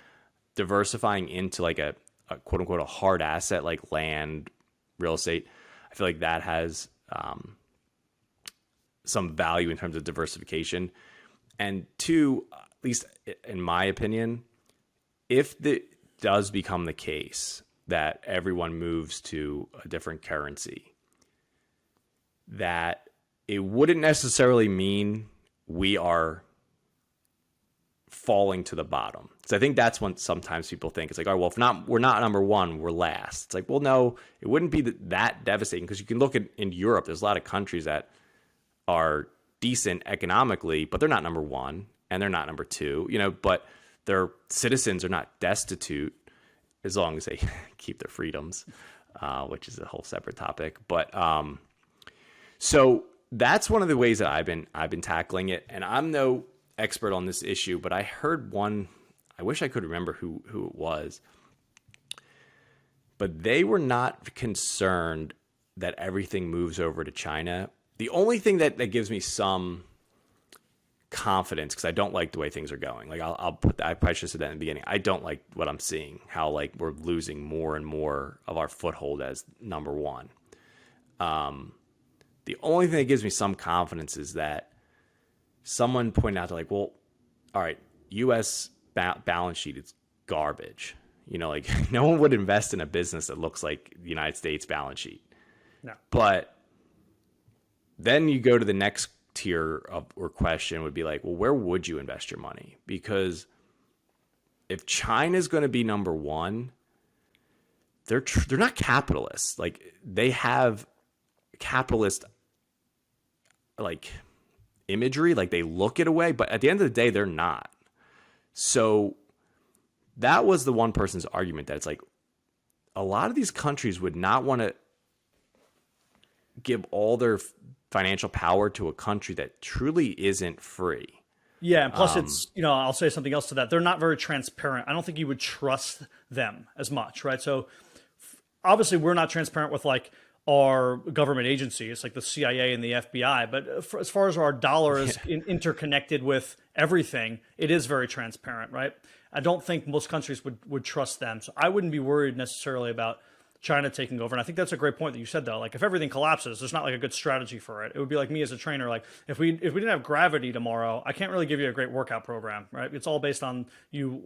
diversifying into a quote unquote a hard asset like land, real estate, I feel like that has some value in terms of diversification. And two, at least in my opinion, if it does become the case that everyone moves to a different currency, that it wouldn't necessarily mean we are falling to the bottom. So I think that's when sometimes people think it's well, if we're not number one, we're last. It's well, no, it wouldn't be that devastating, because you can look in Europe, there's a lot of countries that are decent economically, but they're not number one and they're not number two, but their citizens are not destitute as long as they keep their freedoms, which is a whole separate topic. But so that's one of the ways that I've been tackling it. And I'm no expert on this issue, but I heard one, I wish I could remember who it was, but they were not concerned that everything moves over to China. The only thing that gives me some confidence, because I don't like the way things are going. I'll put that, I probably should have said that in the beginning. I don't like what I'm seeing, how we're losing more and more of our foothold as number one. The only thing that gives me some confidence is that someone pointed out to well, all right, U.S. balance sheet is garbage. No one would invest in a business that looks like the United States balance sheet. No. But then you go to the next tier or question would be well, where would you invest your money? Because if China is going to be number one, they're not capitalists. They have capitalist imagery, they look it away, but at the end of the day, they're not. So that was the one person's argument, that it's a lot of these countries would not want to give all their financial power to a country that truly isn't free. Yeah, and plus it's, I'll say something else to that. They're not very transparent. I don't think you would trust them as much, right? So obviously we're not transparent with our government agencies like the CIA and the FBI, but as far as our dollar is interconnected with everything, it is very transparent, right? I don't think most countries would trust them. So I wouldn't be worried necessarily about China taking over. And I think that's a great point that you said, though. If everything collapses, there's not a good strategy for it. It would be like me as a trainer. If we didn't have gravity tomorrow, I can't really give you a great workout program, right? It's all based on you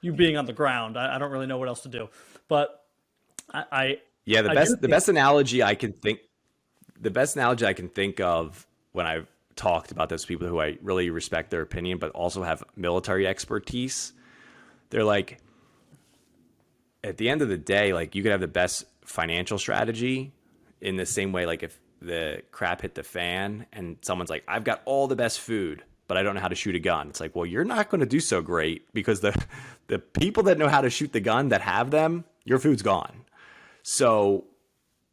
being on the ground. I don't really know what else to do. But the best analogy I can think of when I've talked about this, people who I really respect their opinion, but also have military expertise, they're at the end of the day, you could have the best financial strategy in the same way, if the crap hit the fan and someone's I've got all the best food, but I don't know how to shoot a gun. It's well, you're not going to do so great, because the people that know how to shoot the gun, that have them, your food's gone. So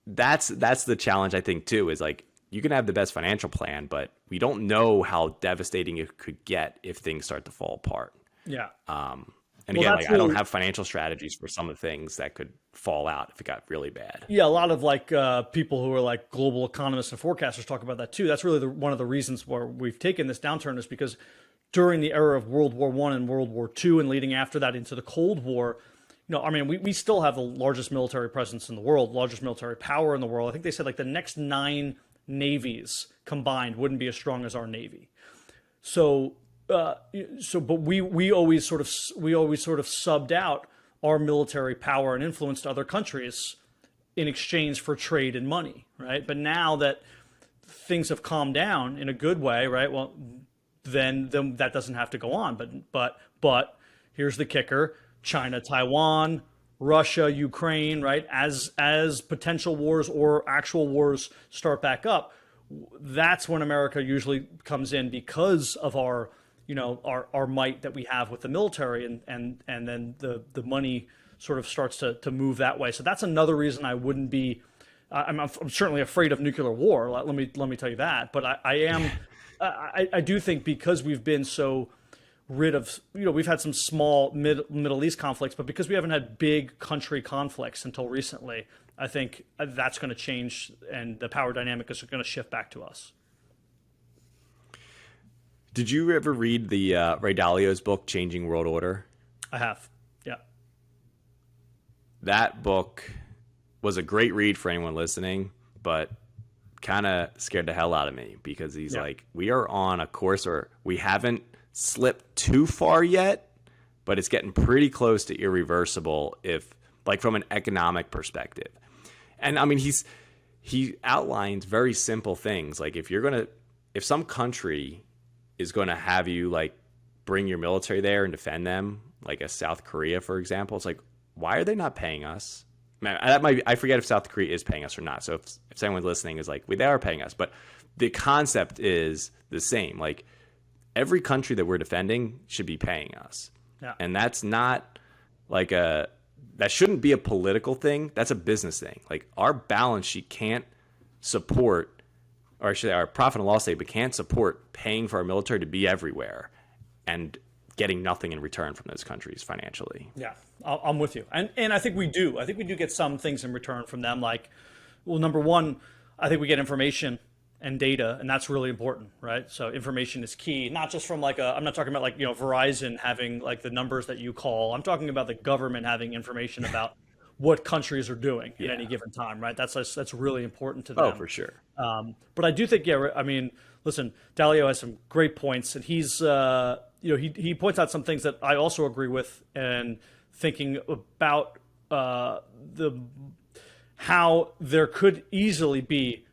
that's the challenge, I think, too, is you can have the best financial plan, but we don't know how devastating it could get if things start to fall apart. Yeah. And again, I don't have financial strategies for some of the things that could fall out if it got really bad. Yeah, a lot of people who are global economists and forecasters talk about that too. That's really one of the reasons where we've taken this downturn, is because during the era of World War I and World War II, and leading after that into the Cold War, we still have the largest military presence in the world, largest military power in the world. I think they said the next 9 navies combined wouldn't be as strong as our Navy. But we always sort of subbed out our military power and influence to other countries in exchange for trade and money, right? But now that things have calmed down in a good way, right? Well, then that doesn't have to go on. But here's the kicker: China, Taiwan, Russia, Ukraine, right? As potential wars or actual wars start back up, that's when America usually comes in because of our might that we have with the military, and then the money sort of starts to move that way. So that's another reason I wouldn't be. I'm certainly afraid of nuclear war. Let me tell you that. But I am. I do think because we've been so rid of, we've had some small Middle East conflicts, but because we haven't had big country conflicts until recently, I think that's going to change, and the power dynamic is going to shift back to us. Did you ever read the Ray Dalio's book, Changing World Order? I have, yeah. That book was a great read for anyone listening, but kind of scared the hell out of me because he's like, we are on a course where we haven't slipped too far yet, but it's getting pretty close to irreversible if, like, from an economic perspective. And I mean, he outlines very simple things. Like if some country is going to have you like bring your military there and defend them, like a South Korea, for example, it's like, why are they not paying us? Man, I forget if South Korea is paying us or not. So if someone listening is like, well, they are paying us, but the concept is the same. Like every country that we're defending should be paying us. Yeah. And that's not like that shouldn't be a political thing. That's a business thing. Like our balance sheet can't support, or actually our profit and loss statement can't support paying for our military to be everywhere and getting nothing in return from those countries financially. Yeah, I'm with you. And I think we do. I think we do get some things in return from them. Like, well, number one, I think we get information and data, and that's really important, right? So information is key, not just from like I'm not talking about like, Verizon having like the numbers that you call. I'm talking about the government having information about what countries are doing at any given time, right? That's really important to them. Oh, for sure. But I do think, I mean, listen, Dalio has some great points, and he's, he points out some things that I also agree with, and thinking about how there could easily be.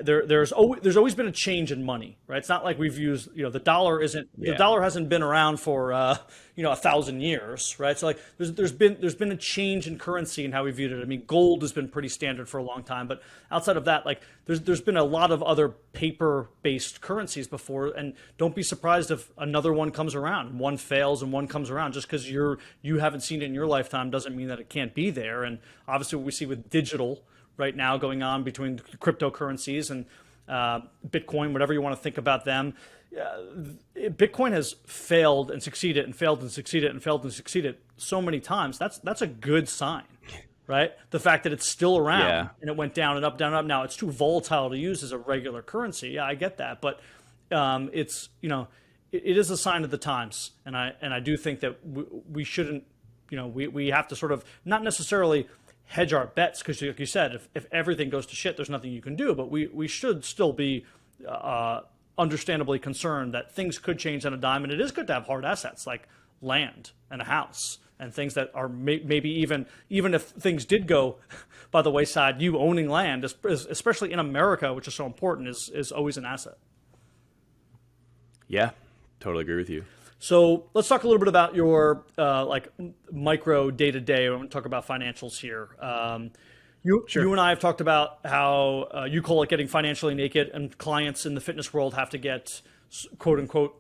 There's always been a change in money, right? It's not like we've used, the dollar the dollar hasn't been around for 1,000 years, right? So like there's been a change in currency and how we viewed it. I mean, gold has been pretty standard for a long time, but outside of that, like there's been a lot of other paper-based currencies before, and don't be surprised if another one comes around. One fails and one comes around. Just because you haven't seen it in your lifetime doesn't mean that it can't be there. And obviously, what we see with digital right now going on between cryptocurrencies and Bitcoin, whatever you want to think about them. Bitcoin has failed and succeeded and failed and succeeded and failed and succeeded so many times. That's a good sign, right? The fact that it's still around and it went down and up, down and up. Now it's too volatile to use as a regular currency. Yeah, I get that, but it's it is a sign of the times, and I do think that we shouldn't we have to sort of not necessarily hedge our bets, because like you said, if everything goes to shit, there's nothing you can do. But we should still be understandably concerned that things could change on a dime, and it is good to have hard assets like land and a house and things that are maybe even if things did go by the wayside, you owning land, especially in America, which is so important, is always an asset. Yeah, totally agree with you. So let's talk a little bit about your like micro day-to-day. I want to talk about financials here. You and I have talked about how you call it getting financially naked, and clients in the fitness world have to get quote unquote,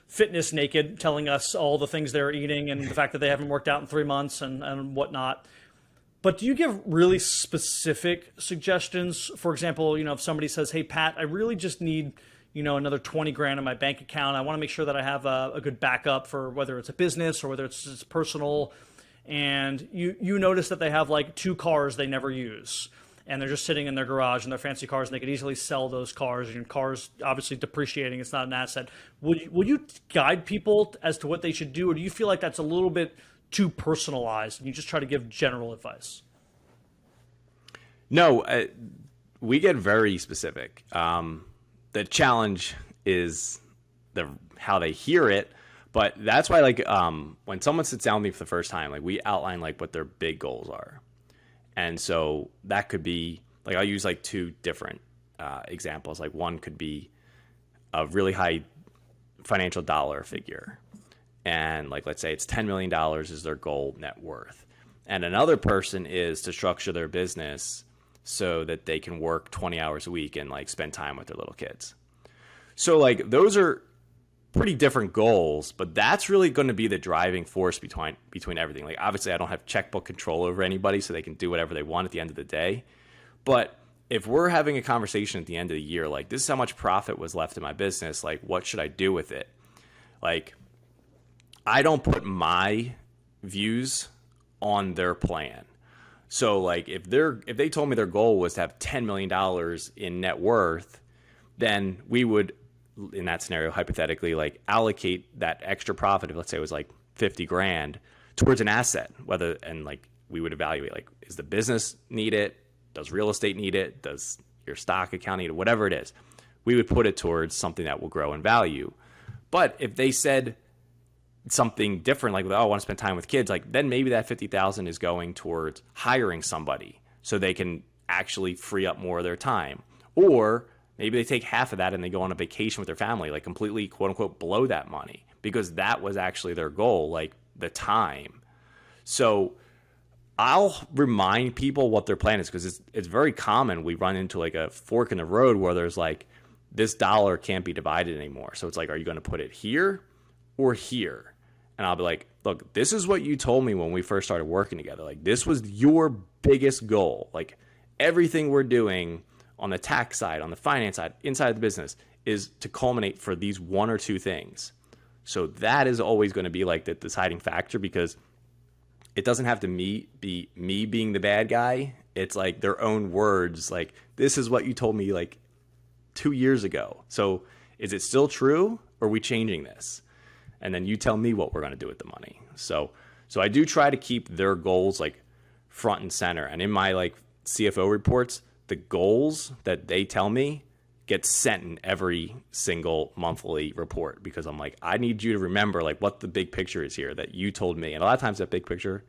fitness naked, telling us all the things they're eating and the fact that they haven't worked out in 3 months and whatnot. But do you give really specific suggestions? For example, if somebody says, "Hey, Pat, I really just need another 20 grand in my bank account. I want to make sure that I have a good backup for whether it's a business or whether it's just personal." And you notice that they have like 2 cars they never use, and they're just sitting in their garage in their fancy cars, and they could easily sell those cars. And cars obviously depreciating; it's not an asset. Would you guide people as to what they should do, or do you feel like that's a little bit too personalized, and you just try to give general advice? No, we get very specific. The challenge is how they hear it, but that's why when someone sits down with me for the first time, like we outline like what their big goals are, and so that could be like I'll use like 2 different examples. Like one could be a really high financial dollar figure. And like, let's say it's $10 million is their goal net worth. And another person is to structure their business so that they can work 20 hours a week and like spend time with their little kids. So like those are pretty different goals, but that's really going to be the driving force between everything. Like obviously I don't have checkbook control over anybody, so they can do whatever they want at the end of the day. But if we're having a conversation at the end of the year, like this is how much profit was left in my business, like what should I do with it? Like I don't put my views on their plan. So like if they told me their goal was to have $10 million in net worth, then we would, in that scenario, hypothetically, like allocate that extra profit, if let's say it was like 50 grand, towards an asset, and like we would evaluate, like, is the business need it? Does real estate need it? Does your stock account need it? Whatever it is, we would put it towards something that will grow in value. But if they said something different, like, oh, I want to spend time with kids, like then maybe that 50,000 is going towards hiring somebody so they can actually free up more of their time. Or maybe they take half of that and they go on a vacation with their family, like completely quote unquote blow that money because that was actually their goal, like the time. So I'll remind people what their plan is, because it's very common. We run into like a fork in the road where there's like, this dollar can't be divided anymore. So it's like, are you going to put it here or here? And I'll be like, look, this is what you told me when we first started working together. Like this was your biggest goal. Like everything we're doing on the tax side, on the finance side, inside the business is to culminate for these one or two things. So that is always going to be like the deciding factor, because it doesn't have to be me being the bad guy. It's like their own words. Like, this is what you told me like 2 years ago. So is it still true, or are we changing this? And then you tell me what we're going to do with the money. So I do try to keep their goals like front and center. And in my like CFO reports, the goals that they tell me get sent in every single monthly report, because I'm like, I need you to remember like what the big picture is here that you told me. And a lot of times that big picture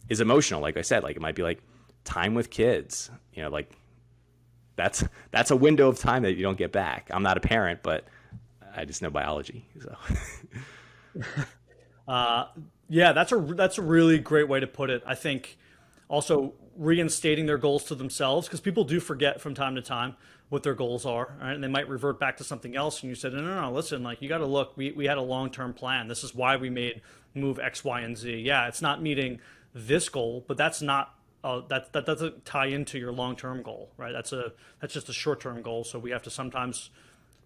is emotional. Like I said, like it might be like time with kids, you know, like that's a window of time that you don't get back. I'm not a parent, but I just know biology. So yeah, that's a really great way to put it. I think also reinstating their goals to themselves, because people do forget from time to time what their goals are, right? And they might revert back to something else. And you said, no, listen, like you got to look, we had a long-term plan. This is why we made move X, Y, and Z. Yeah, it's not meeting this goal, but that's not, that doesn't tie into your long-term goal, right? That's just a short-term goal. So we have to sometimes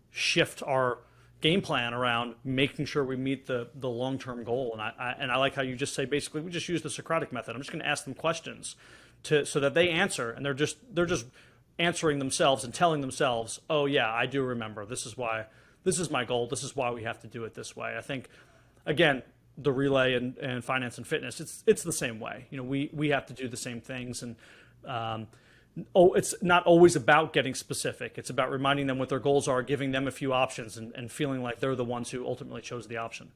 shift our game plan around making sure we meet the long-term goal. And I like how you just say, basically, we just use the Socratic method. I'm just going to ask them questions so that they answer, and they're just answering themselves and telling themselves, oh yeah, I do remember. This is my goal. This is why we have to do it this way. I think, again, the relay and finance and fitness, it's the same way. You know, we have to do the same things, and it's not always about getting specific. It's about reminding them what their goals are, giving them a few options, and feeling like they're the ones who ultimately chose the option.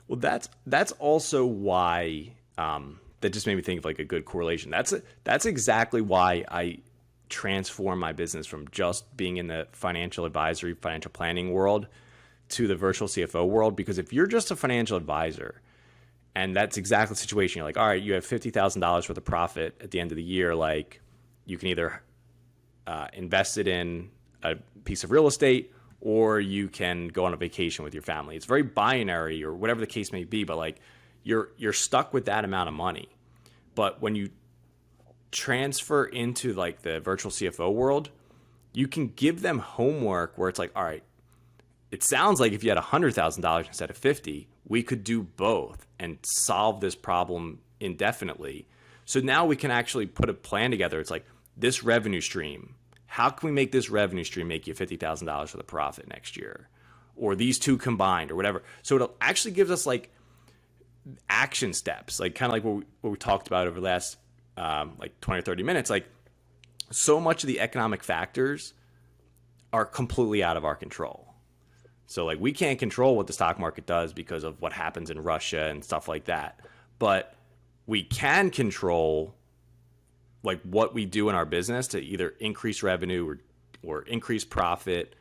Well, that's also why that just made me think of like a good correlation. That's exactly why I transformed my business from just being in the financial advisory, financial planning world to the virtual CFO world. Because if you're just a financial advisor, and that's exactly the situation, you're like, all right, you have $50,000 worth of profit at the end of the year. Like, you can either invest it in a piece of real estate, or you can go on a vacation with your family. It's very binary, or whatever the case may be, but like you're stuck with that amount of money. But when you transfer into like the virtual CFO world, you can give them homework where it's like, all right, it sounds like if you had $100,000 instead of 50, we could do both and solve this problem indefinitely. So now we can actually put a plan together. It's like, this revenue stream, how can we make this revenue stream make you $50,000 for the profit next year? Or these two combined, or whatever. So it actually gives us like action steps, like kind of like what we talked about over the last like 20 or 30 minutes. Like, so much of the economic factors are completely out of our control. So like, we can't control what the stock market does because of what happens in Russia and stuff like that. But we can control like what we do in our business to either increase revenue or increase profit,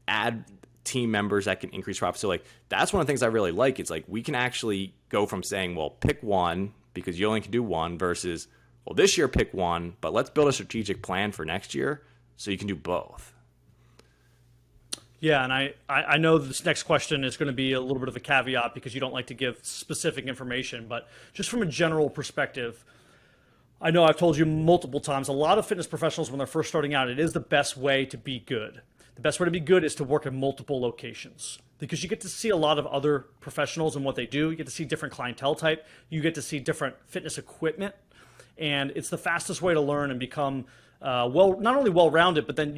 add team members that can increase profit. So like, that's one of the things I really like. It's like, we can actually go from saying, well, pick one because you only can do one versus, well, this year pick one, but let's build a strategic plan for next year so you can do both. Yeah, and I know this next question is going to be a little bit of a caveat because you don't like to give specific information, but just from a general perspective, I know I've told you multiple times, a lot of fitness professionals, when they're first starting out, it is the best way to be good. The best way to be good is to work in multiple locations because you get to see a lot of other professionals and what they do. You get to see different clientele type. You get to see different fitness equipment. And it's the fastest way to learn and become not only well-rounded, but then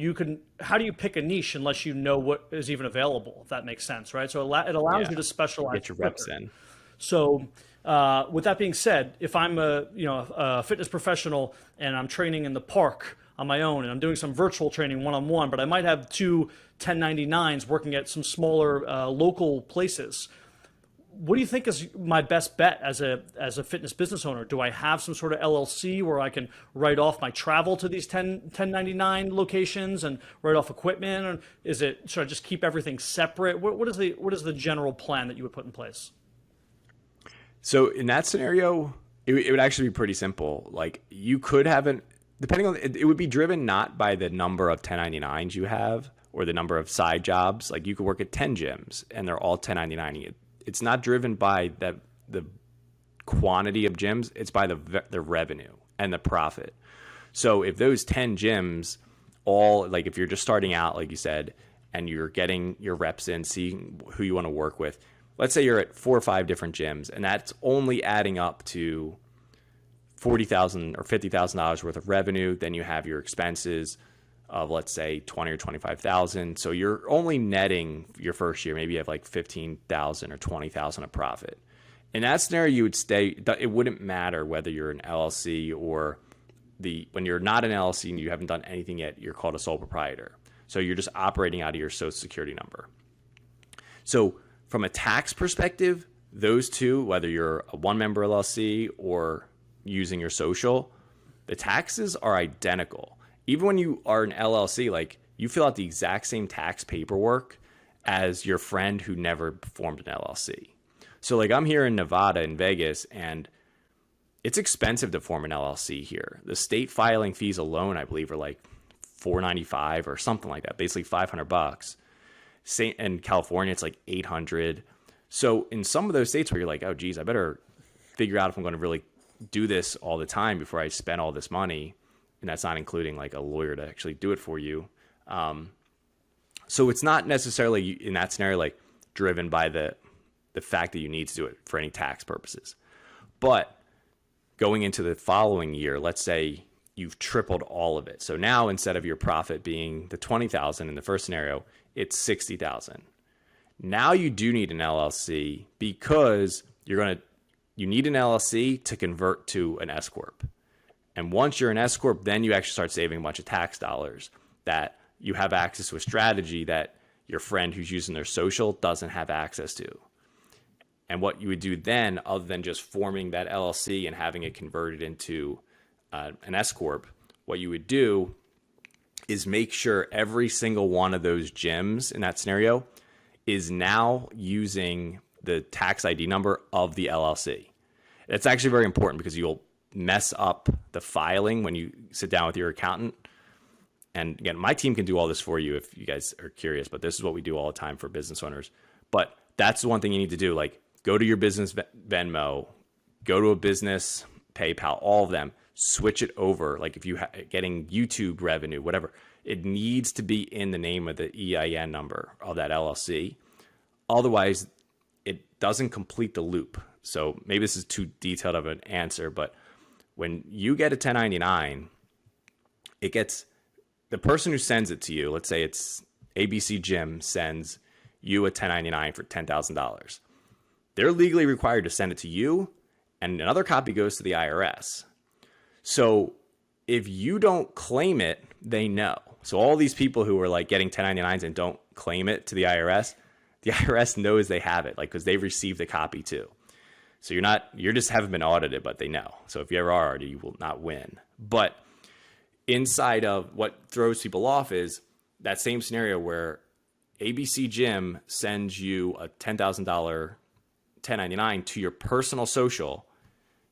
how do you pick a niche unless you know what is even available, if that makes sense, right? So it allows you to specialize. Get your reps in. So with that being said, if I'm a fitness professional and I'm training in the park on my own and I'm doing some virtual training one-on-one, but I might have two 1099s working at some smaller local places, what do you think is my best bet as a fitness business owner? Do I have some sort of LLC where I can write off my travel to these 1099 locations and write off equipment? Or should I just keep everything separate? What is the general plan that you would put in place? So in that scenario, it would actually be pretty simple. Like, you could have depending on, it would be driven not by the number of 1099s you have or the number of side jobs. Like, you could work at 10 gyms and they're all 1099. It's not driven by the quantity of gyms. It's by the revenue and the profit. So if those 10 gyms all, like, if you're just starting out, like you said, and you're getting your reps in, seeing who you want to work with, let's say you're at 4 or 5 different gyms and that's only adding up to $40,000 or $50,000 worth of revenue. Then you have your expenses of, let's say, $20,000 or $25,000. So you're only netting your first year. Maybe you have like $15,000 or $20,000 of profit. In that scenario, you would stay. It wouldn't matter whether you're an LLC or when you're not an LLC and you haven't done anything yet, you're called a sole proprietor. So you're just operating out of your social security number. So from a tax perspective, those two, whether you're a one-member LLC or using your social, the taxes are identical. Even when you are an LLC, like, you fill out the exact same tax paperwork as your friend who never formed an LLC. So like, I'm here in Nevada, in Vegas, and it's expensive to form an LLC here. The state filing fees alone, I believe, are like $495 or something like that, basically $500. In California, it's like $800. So in some of those states where you're like, oh geez, I better figure out if I'm going to really do this all the time before I spend all this money. And that's not including like a lawyer to actually do it for you. So it's not necessarily in that scenario, like, driven by the fact that you need to do it for any tax purposes. But going into the following year, let's say you've tripled all of it. So now, instead of your profit being the $20,000 in the first scenario, it's $60,000. Now you do need an LLC because you need an LLC to convert to an S corp. And once you're an S corp, then you actually start saving a bunch of tax dollars that you have access to a strategy that your friend who's using their social doesn't have access to. And what you would do then, other than just forming that LLC and having it converted into an S corp, what you would do is make sure every single one of those gyms in that scenario is now using the tax ID number of the LLC. It's actually very important because you'll mess up the filing when you sit down with your accountant. And again, my team can do all this for you if you guys are curious, but this is what we do all the time for business owners. But that's the one thing you need to do. Like, go to your business Venmo, go to a business PayPal, all of them, switch it over. Like, if you're getting YouTube revenue, whatever, it needs to be in the name of the EIN number of that LLC. Otherwise, it doesn't complete the loop. So maybe this is too detailed of an answer, but when you get a 1099, it gets the person who sends it to you. Let's say it's ABC Gym sends you a 1099 for $10,000. They're legally required to send it to you, and another copy goes to the IRS. So if you don't claim it, they know. So all these people who are like getting 1099s and don't claim it to the IRS knows they have it, like, because they've received a copy too. So you're just haven't been audited, but they know. So if you ever are audited, you will not win. But inside of what throws people off is that same scenario where ABC Gym sends you a $10,000 1099 to your personal social,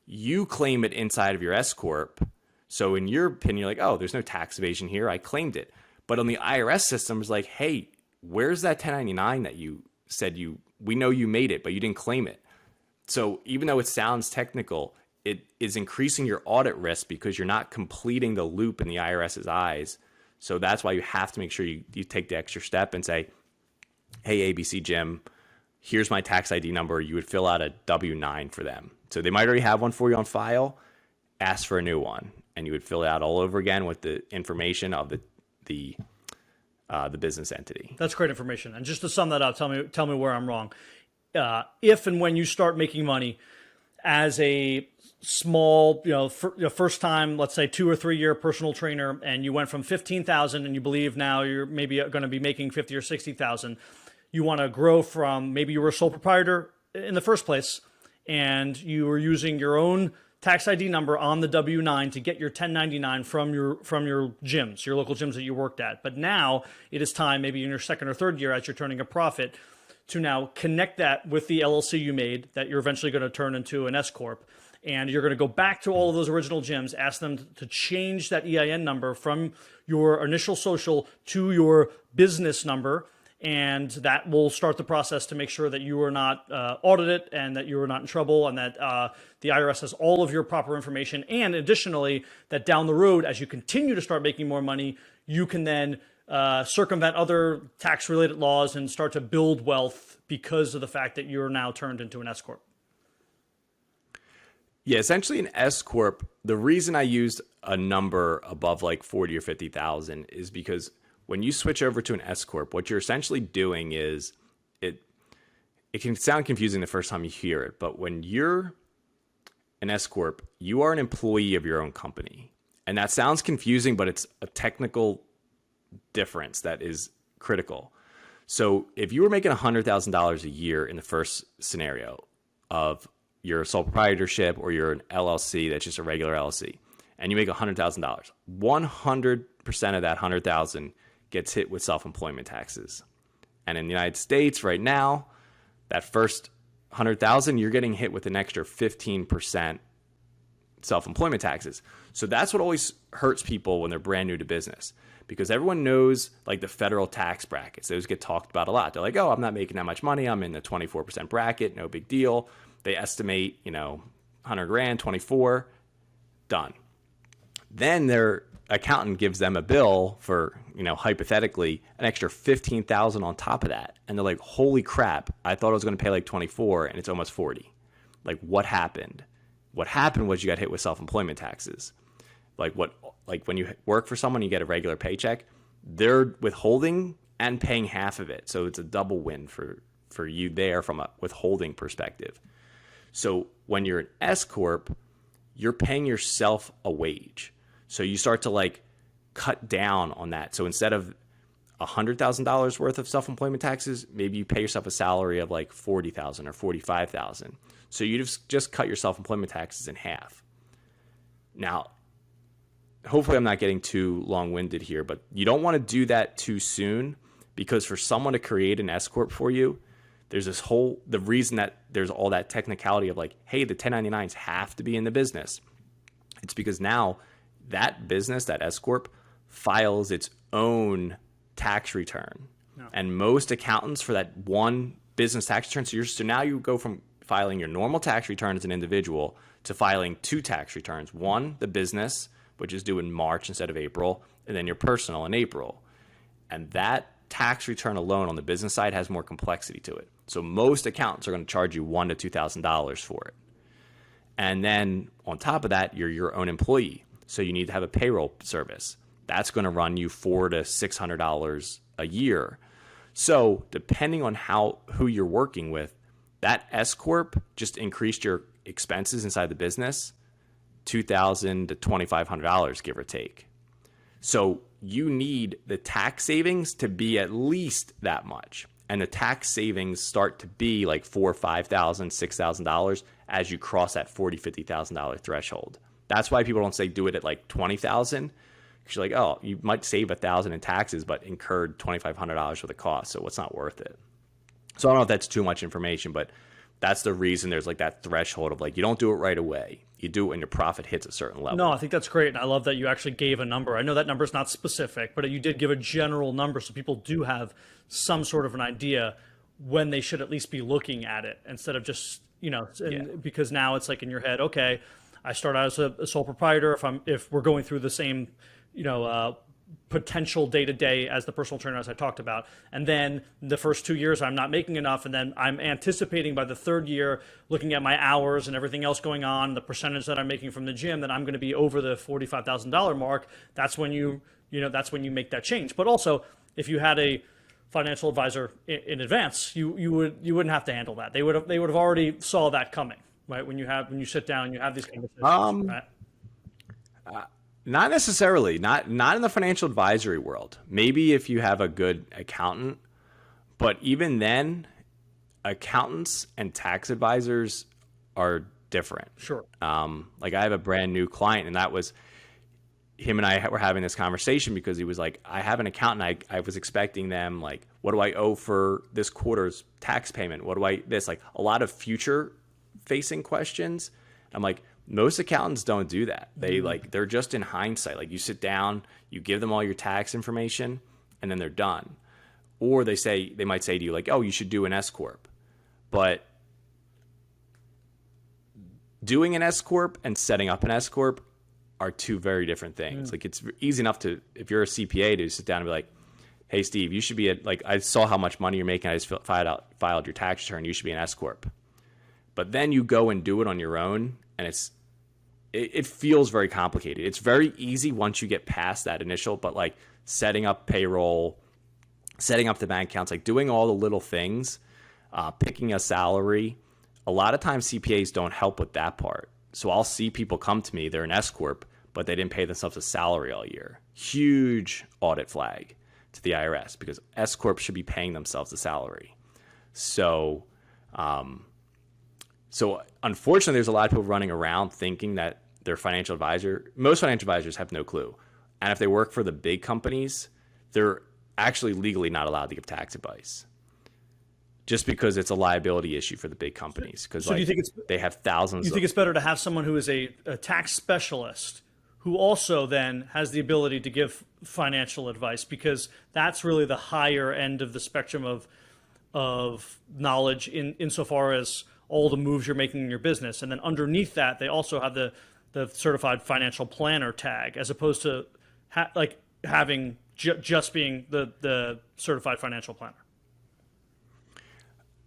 you claim it inside of your S Corp. So in your opinion, you're like, oh, there's no tax evasion here. I claimed it. But on the IRS system, it's like, hey, where's that 1099 that you said we know you made it, but you didn't claim it. So even though it sounds technical, it is increasing your audit risk because you're not completing the loop in the IRS's eyes. So that's why you have to make sure you take the extra step and say, hey, ABC Gym, here's my tax ID number. You would fill out a W-9 for them. So they might already have one for you on file. Ask for a new one, and you would fill it out all over again with the information of the business entity. That's great information. And just to sum that up, tell me where I'm wrong. If and when you start making money as a small, first time, let's say 2 or 3 year personal trainer, and you went from 15,000 and you believe now you're maybe going to be making 50 or 60,000, you want to grow from, maybe you were a sole proprietor in the first place and you were using your own tax ID number on the W-9 to get your 1099 from your gyms, your local gyms that you worked at. But now it is time, maybe in your second or third year as you're turning a profit, to now connect that with the LLC you made that you're eventually going to turn into an S Corp. And you're going to go back to all of those original gyms, ask them to change that EIN number from your initial social to your business number. And that will start the process to make sure that you are not audited and that you are not in trouble, and that the IRS has all of your proper information. And additionally, that down the road, as you continue to start making more money, you can then circumvent other tax-related laws and start to build wealth because of the fact that you're now turned into an S Corp. Yeah, essentially an S Corp, the reason I used a number above like 40 or 50,000 is because when you switch over to an S Corp, what you're essentially doing is it can sound confusing the first time you hear it, but when you're an S Corp, you are an employee of your own company. And that sounds confusing, but it's a technical difference that is critical. So if you were making $100,000 a year in the first scenario of your sole proprietorship or you're an LLC that's just a regular LLC, and you make $100,000, 100% of that $100,000 gets hit with self-employment taxes. And in the United States right now, that first $100,000, you're getting hit with an extra 15% self-employment taxes. So that's what always hurts people when they're brand new to business, because everyone knows like the federal tax brackets. Those get talked about a lot. They're like, oh, I'm not making that much money. I'm in the 24% bracket. No big deal. They estimate, 100 grand, 24, done. Then their accountant gives them a bill for, hypothetically an extra 15,000 on top of that. And they're like, holy crap, I thought I was going to pay like 24 and it's almost 40. Like, what happened? What happened was you got hit with self-employment taxes. Like when you work for someone, you get a regular paycheck, they're withholding and paying half of it. So it's a double win for you there from a withholding perspective. So when you're an S Corp, you're paying yourself a wage. So you start to cut down on that. So instead of $100,000 worth of self-employment taxes, maybe you pay yourself a salary of like $40,000 or $45,000. So you just cut your self-employment taxes in half. Now, hopefully I'm not getting too long-winded here, but you don't want to do that too soon, because for someone to create an S Corp for you, there's the reason that there's all that technicality of hey, the 1099s have to be in the business. It's because now that business, that S Corp, files its own tax return. No. And most accountants for that one business tax return, so now you go from filing your normal tax return as an individual to filing 2 tax returns. One, the business, which is due in March instead of April, and then your personal in April. And that tax return alone on the business side has more complexity to it. So most accountants are going to charge you $1,000 to $2,000 for it. And then on top of that, you're your own employee. So you need to have a payroll service. That's going to run you $400 to $600 a year. So depending on who you're working with, that S Corp just increased your expenses inside the business $2,000 to $2,500, give or take. So you need the tax savings to be at least that much. And the tax savings start to be like $4,000, $5,000, $6,000 as you cross that $40,000, $50,000 threshold. That's why people don't say do it at like $20,000, You're like, oh, you might save $1,000 in taxes, but incurred $2,500 for the cost. So it's not worth it. So I don't know if that's too much information, but that's the reason there's like that threshold of like, you don't do it right away. You do it when your profit hits a certain level. No, I think that's great. And I love that you actually gave a number. I know that number is not specific, but you did give a general number. So people do have some sort of an idea when they should at least be looking at it instead of just, because now it's like in your head, okay, I start out as a sole proprietor. If we're going through the same, potential day-to-day as the personal trainer, as I talked about. And then the first 2 years, I'm not making enough. And then I'm anticipating by the third year, looking at my hours and everything else going on, the percentage that I'm making from the gym, that I'm going to be over the $45,000 mark. That's when that's when you make that change. But also, if you had a financial advisor in advance, you wouldn't have to handle that. They would have already saw that coming, right? When you sit down and you have these conversations, right? Not necessarily, not in the financial advisory world. Maybe if you have a good accountant, but even then, accountants and tax advisors are different. Sure. Like I have a brand new client, and that was him and I were having this conversation because he was like, I have an accountant. I was expecting them, like, what do I owe for this quarter's tax payment? Like a lot of future facing questions. I'm like, most accountants don't do that. They're just in hindsight. Like you sit down, you give them all your tax information, and then they're done. Or they might say to you like, oh, you should do an S corp. But doing an S corp and setting up an S corp are two very different things. Like it's easy enough to, if you're a CPA, to sit down and be like, hey Steve, you should be I saw how much money you're making. I just filed your tax return. You should be an S corp. But then you go and do it on your own, and it feels very complicated. It's very easy once you get past that initial, but like setting up payroll, setting up the bank accounts, like doing all the little things, picking a salary. A lot of times CPAs don't help with that part. So I'll see people come to me, they're an S corp, but they didn't pay themselves a salary all year. Huge audit flag to the IRS because S corp should be paying themselves a salary. So unfortunately, there's a lot of people running around thinking that their financial advisor, most financial advisors have no clue. And if they work for the big companies, they're actually legally not allowed to give tax advice just because it's a liability issue for the big companies. Because so they have thousands. You think it's better to have someone who is a tax specialist who also then has the ability to give financial advice, because that's really the higher end of the spectrum of knowledge insofar as all the moves you're making in your business. And then underneath that, they also have the certified financial planner tag, as opposed to having just being the certified financial planner.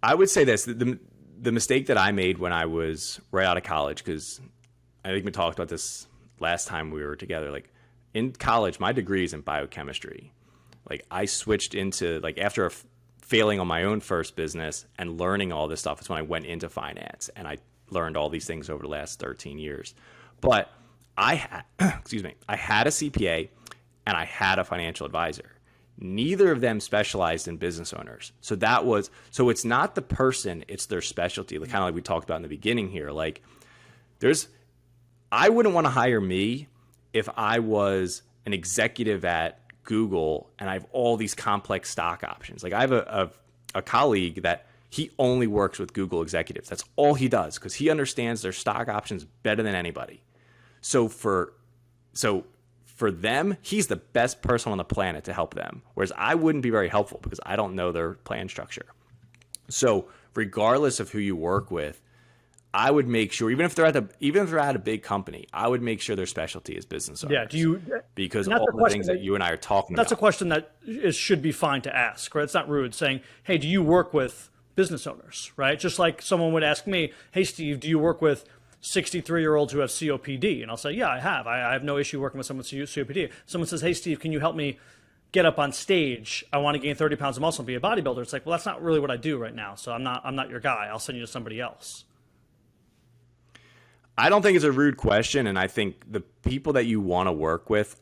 I would say this, the mistake that I made when I was right out of college, because I think we talked about this last time we were together, like in college, my degree is in biochemistry. Like I switched into, like after failing on my own first business and learning all this stuff is when I went into finance, and I learned all these things over the last 13 years. But I had a CPA and I had a financial advisor. Neither of them specialized in business owners. So it's not the person, it's their specialty. Kind of like we talked about in the beginning here. Like I wouldn't want to hire me if I was an executive at Google and I have all these complex stock options. Like I have a colleague that he only works with Google executives. That's all he does, because he understands their stock options better than anybody. So for them, he's the best person on the planet to help them. Whereas I wouldn't be very helpful because I don't know their plan structure. So regardless of who you work with, I would make sure, even if they're at a big company, I would make sure their specialty is business owners. Yeah. Because all the things that you and I are talking about. That's a question that should be fine to ask, right? It's not rude saying, hey, do you work with business owners, right? Just like someone would ask me, hey, Steve, do you work with 63-year-olds who have COPD? And I'll say, yeah, I have. I have no issue working with someone with COPD. Someone says, hey, Steve, can you help me get up on stage? I want to gain 30 pounds of muscle and be a bodybuilder. It's like, well, that's not really what I do right now. So I'm not your guy. I'll send you to somebody else. I don't think it's a rude question, and I think the people that you want to work with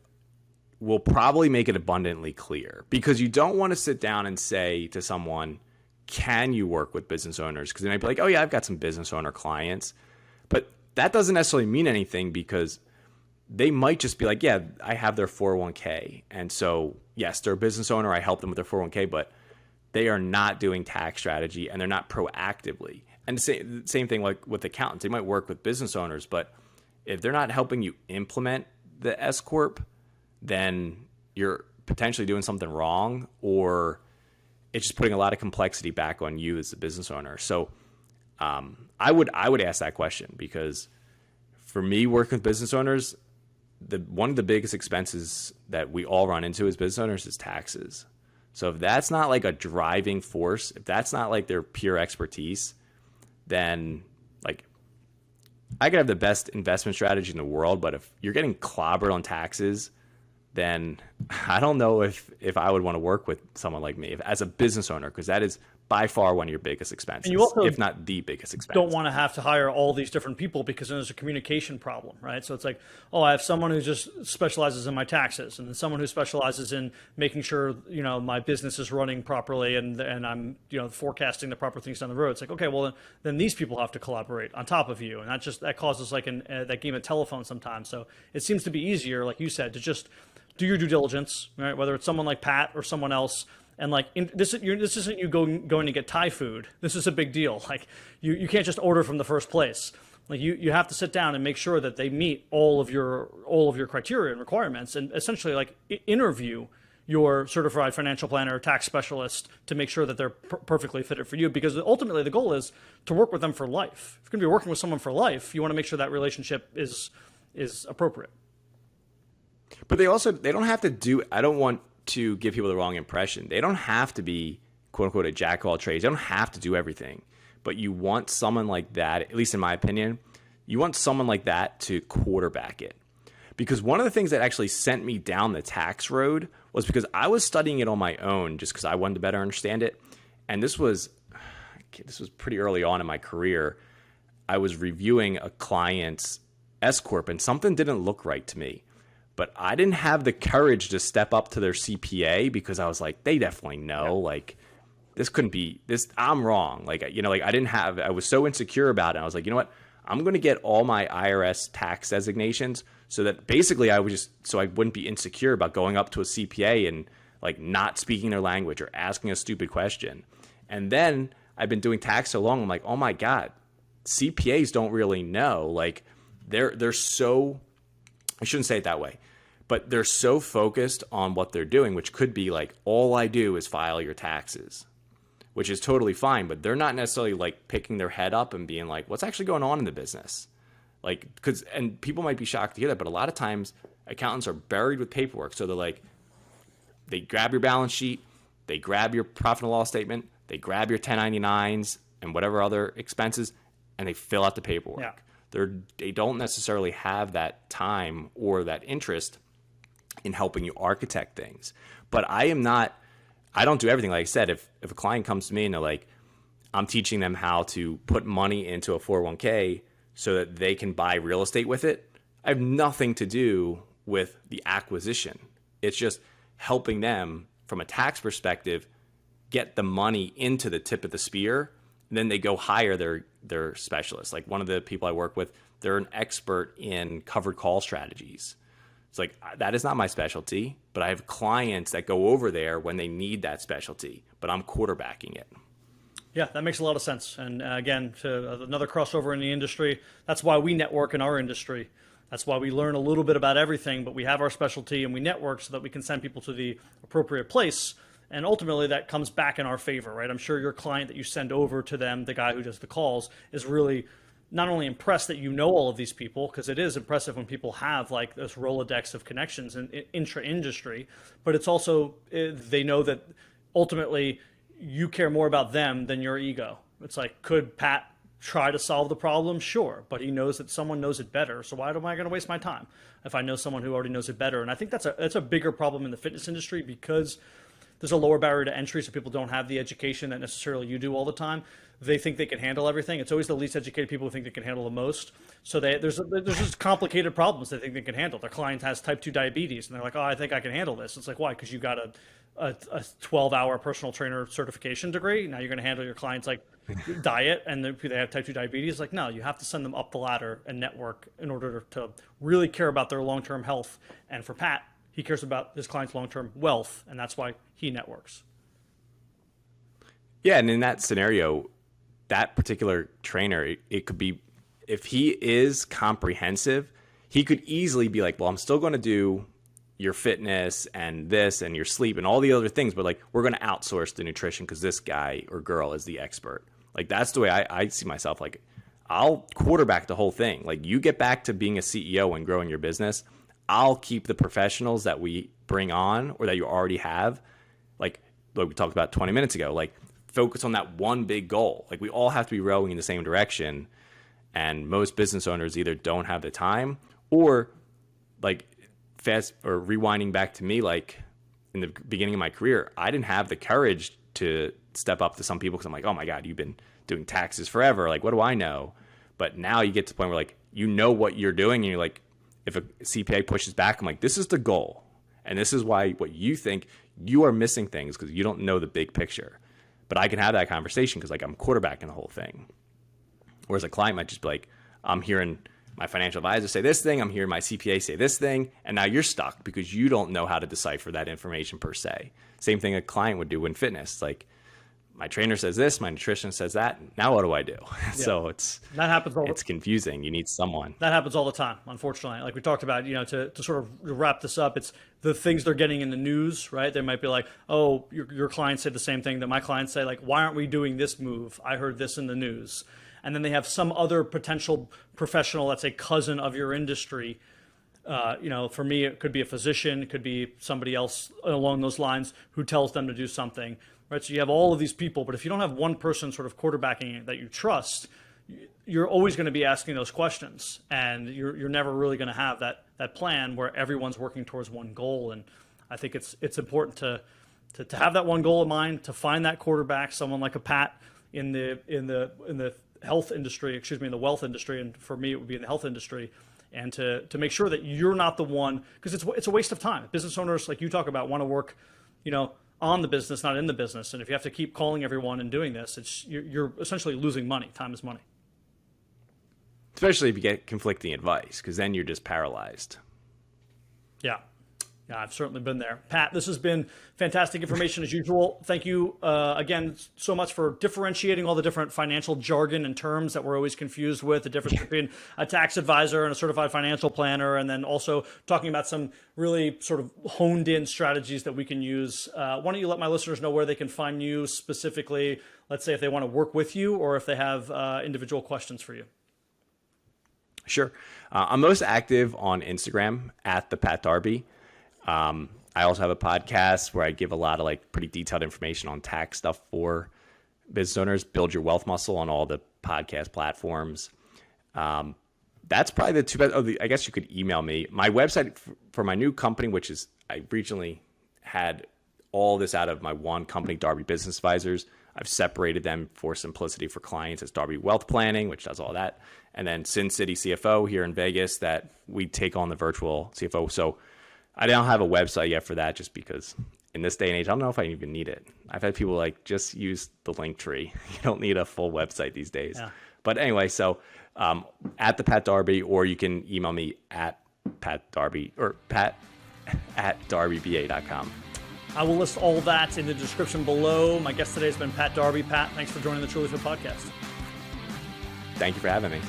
will probably make it abundantly clear, because you don't want to sit down and say to someone, can you work with business owners? Because they might be like, oh yeah, I've got some business owner clients. But that doesn't necessarily mean anything, because they might just be like, yeah, I have their 401k. And so, yes, they're a business owner. I help them with their 401k, but they are not doing tax strategy and they're not proactively. And the same thing like with accountants. They might work with business owners, but if they're not helping you implement the S Corp, then you're potentially doing something wrong, or it's just putting a lot of complexity back on you as a business owner. So I would ask that question, because for me, working with business owners, one of the biggest expenses that we all run into as business owners is taxes. So if that's not like a driving force, if that's not like their pure expertise, then like I could have the best investment strategy in the world, but if you're getting clobbered on taxes, then I don't know if I would want to work with someone like me as a business owner, because that is by far one of your biggest expenses, and you also if not the biggest expense. Don't want to have to hire all these different people, because then there's a communication problem, right? So it's like, oh, I have someone who just specializes in my taxes, and then someone who specializes in making sure, my business is running properly, and I'm, forecasting the proper things down the road. It's like, okay, well, then these people have to collaborate on top of you, and that causes like that game of telephone sometimes. So it seems to be easier, like you said, to just do your due diligence, right? Whether it's someone like Pat or someone else. And like this isn't you going to get Thai food. This is a big deal. Like you can't just order from the first place. Like you have to sit down and make sure that they meet all of your criteria and requirements, and essentially like interview your certified financial planner or tax specialist to make sure that they're perfectly fitted for you. Because ultimately the goal is to work with them for life. If you're going to be working with someone for life, you want to make sure that relationship is appropriate. But they don't have to do. I don't want to give people the wrong impression. They don't have to be, quote unquote, a jack of all trades. They don't have to do everything. But you want someone like that, at least in my opinion, you want someone like that to quarterback it. Because one of the things that actually sent me down the tax road was because I was studying it on my own just because I wanted to better understand it. And this was pretty early on in my career. I was reviewing a client's S Corp and something didn't look right to me. But I didn't have the courage to step up to their CPA, because I was like, they definitely know, like this couldn't be this. I'm wrong. Like, I was so insecure about it. I was like, you know what? I'm going to get all my IRS tax designations so that basically I wouldn't be insecure about going up to a CPA and like not speaking their language or asking a stupid question. And then I've been doing tax so long. I'm like, oh my God, CPAs don't really know. Like they're so, I shouldn't say it that way, but they're so focused on what they're doing, which could be like, all I do is file your taxes, which is totally fine. But they're not necessarily like picking their head up and being like, what's actually going on in the business? Like, and people might be shocked to hear that, but a lot of times accountants are buried with paperwork. So they're like, they grab your balance sheet, they grab your profit and loss statement, they grab your 1099s and whatever other expenses, and they fill out the paperwork. Yeah. They don't necessarily have that time or that interest in helping you architect things. But I don't do everything. Like I said, if a client comes to me and they're like, I'm teaching them how to put money into a 401k so that they can buy real estate with it, I have nothing to do with the acquisition. It's just helping them from a tax perspective get the money into the tip of the spear. And then they go hire their specialist. Like one of the people I work with, they're an expert in covered call strategies. It's like, that is not my specialty, but I have clients that go over there when they need that specialty, but I'm quarterbacking it. Yeah, that makes a lot of sense. And again, to another crossover in the industry, that's why we network in our industry. That's why we learn a little bit about everything, but we have our specialty and we network so that we can send people to the appropriate place. And ultimately, that comes back in our favor, right? I'm sure your client that you send over to them, the guy who does the calls, is really not only impressed that you know all of these people, because it is impressive when people have like this Rolodex of connections in intra-industry, but it's also, they know that ultimately you care more about them than your ego. It's like, could Pat try to solve the problem? Sure, but he knows that someone knows it better. So why am I going to waste my time if I know someone who already knows it better? And I think that's a bigger problem in the fitness industry, because there's a lower barrier to entry, so people don't have the education that necessarily you do all the time. They think they can handle everything. It's always the least educated people who think they can handle the most. So there's just complicated problems they think they can handle. Their client has type 2 diabetes, and they're like, oh, I think I can handle this. It's like, why? Because you got a 12-hour personal trainer certification degree. Now you're going to handle your clients like diet and they have type 2 diabetes. Like, no, you have to send them up the ladder and network in order to really care about their long-term health. And for Pat, he cares about his clients' long-term wealth, and that's why he networks. Yeah, and in that scenario, that particular trainer, it could be, if he is comprehensive, he could easily be like, well, I'm still going to do your fitness and this and your sleep and all the other things, but like, we're going to outsource the nutrition because this guy or girl is the expert. Like, that's the way I see myself. Like, I'll quarterback the whole thing. Like, you get back to being a CEO and growing your business. I'll keep the professionals that we bring on or that you already have. Like we talked about 20 minutes ago, like, focus on that one big goal. Like, we all have to be rowing in the same direction. And most business owners either don't have the time or, like, fast or rewinding back to me, like in the beginning of my career, I didn't have the courage to step up to some people because I'm like, oh my God, you've been doing taxes forever. Like, what do I know? But now you get to the point where, like, you know what you're doing, and you're like, if a CPA pushes back, I'm like, this is the goal. And this is why what you think, you are missing things because you don't know the big picture. But I can have that conversation because, like, I'm quarterbacking the whole thing. Whereas a client might just be like, I'm hearing my financial advisor say this thing, I'm hearing my CPA say this thing, and now you're stuck because you don't know how to decipher that information per se. Same thing a client would do in fitness. Like, my trainer says this, my nutritionist says that. Now what do I do? Yeah. So that happens. It's confusing. You need someone. That happens all the time, unfortunately. Like we talked about, to sort of wrap this up, it's the things they're getting in the news, right? They might be like, oh, your clients say the same thing that my clients say. Like, why aren't we doing this move? I heard this in the news. And then they have some other potential professional that's a cousin of your industry. For me, it could be a physician, it could be somebody else along those lines who tells them to do something, right? So you have all of these people, but if you don't have one person sort of quarterbacking it that you trust, you're always going to be asking those questions, and you're never really going to have that plan where everyone's working towards one goal. And I think it's important to have that one goal in mind, to find that quarterback, someone like a Pat in the health industry, in the wealth industry, and for me it would be in the health industry, and to make sure that you're not the one, because it's a waste of time. Business owners, like you talk about, want to work, on the business, not in the business. And if you have to keep calling everyone and doing this, you're essentially losing money. Time is money. Especially if you get conflicting advice, because then you're just paralyzed. Yeah, I've certainly been there. Pat, this has been fantastic information as usual. Thank you again so much for differentiating all the different financial jargon and terms that we're always confused with, the difference between a tax advisor and a certified financial planner, and then also talking about some really sort of honed in strategies that we can use. Why don't you let my listeners know where they can find you specifically, let's say if they want to work with you or if they have individual questions for you. Sure. I'm most active on Instagram at the Pat Darby. I also have a podcast where I give a lot of like pretty detailed information on tax stuff for business owners. Build Your Wealth Muscle on all the podcast platforms. That's probably the two best. I guess you could email me. My website for my new company, which is, I regionally had all this out of my one company, Darby Business Advisors. I've separated them for simplicity for clients as Darby Wealth Planning, which does all that. And then Sin City CFO here in Vegas, that we take on the virtual CFO. So I don't have a website yet for that, just because in this day and age, I don't know if I even need it. I've had people like, just use the link tree. You don't need a full website these days. Yeah. But anyway, so at the Pat Darby, or you can email me at Pat Darby or Pat at darbyba.com. I will list all that in the description below. My guest today has been Pat Darby. Pat, thanks for joining the TrulyFit Podcast. Thank you for having me.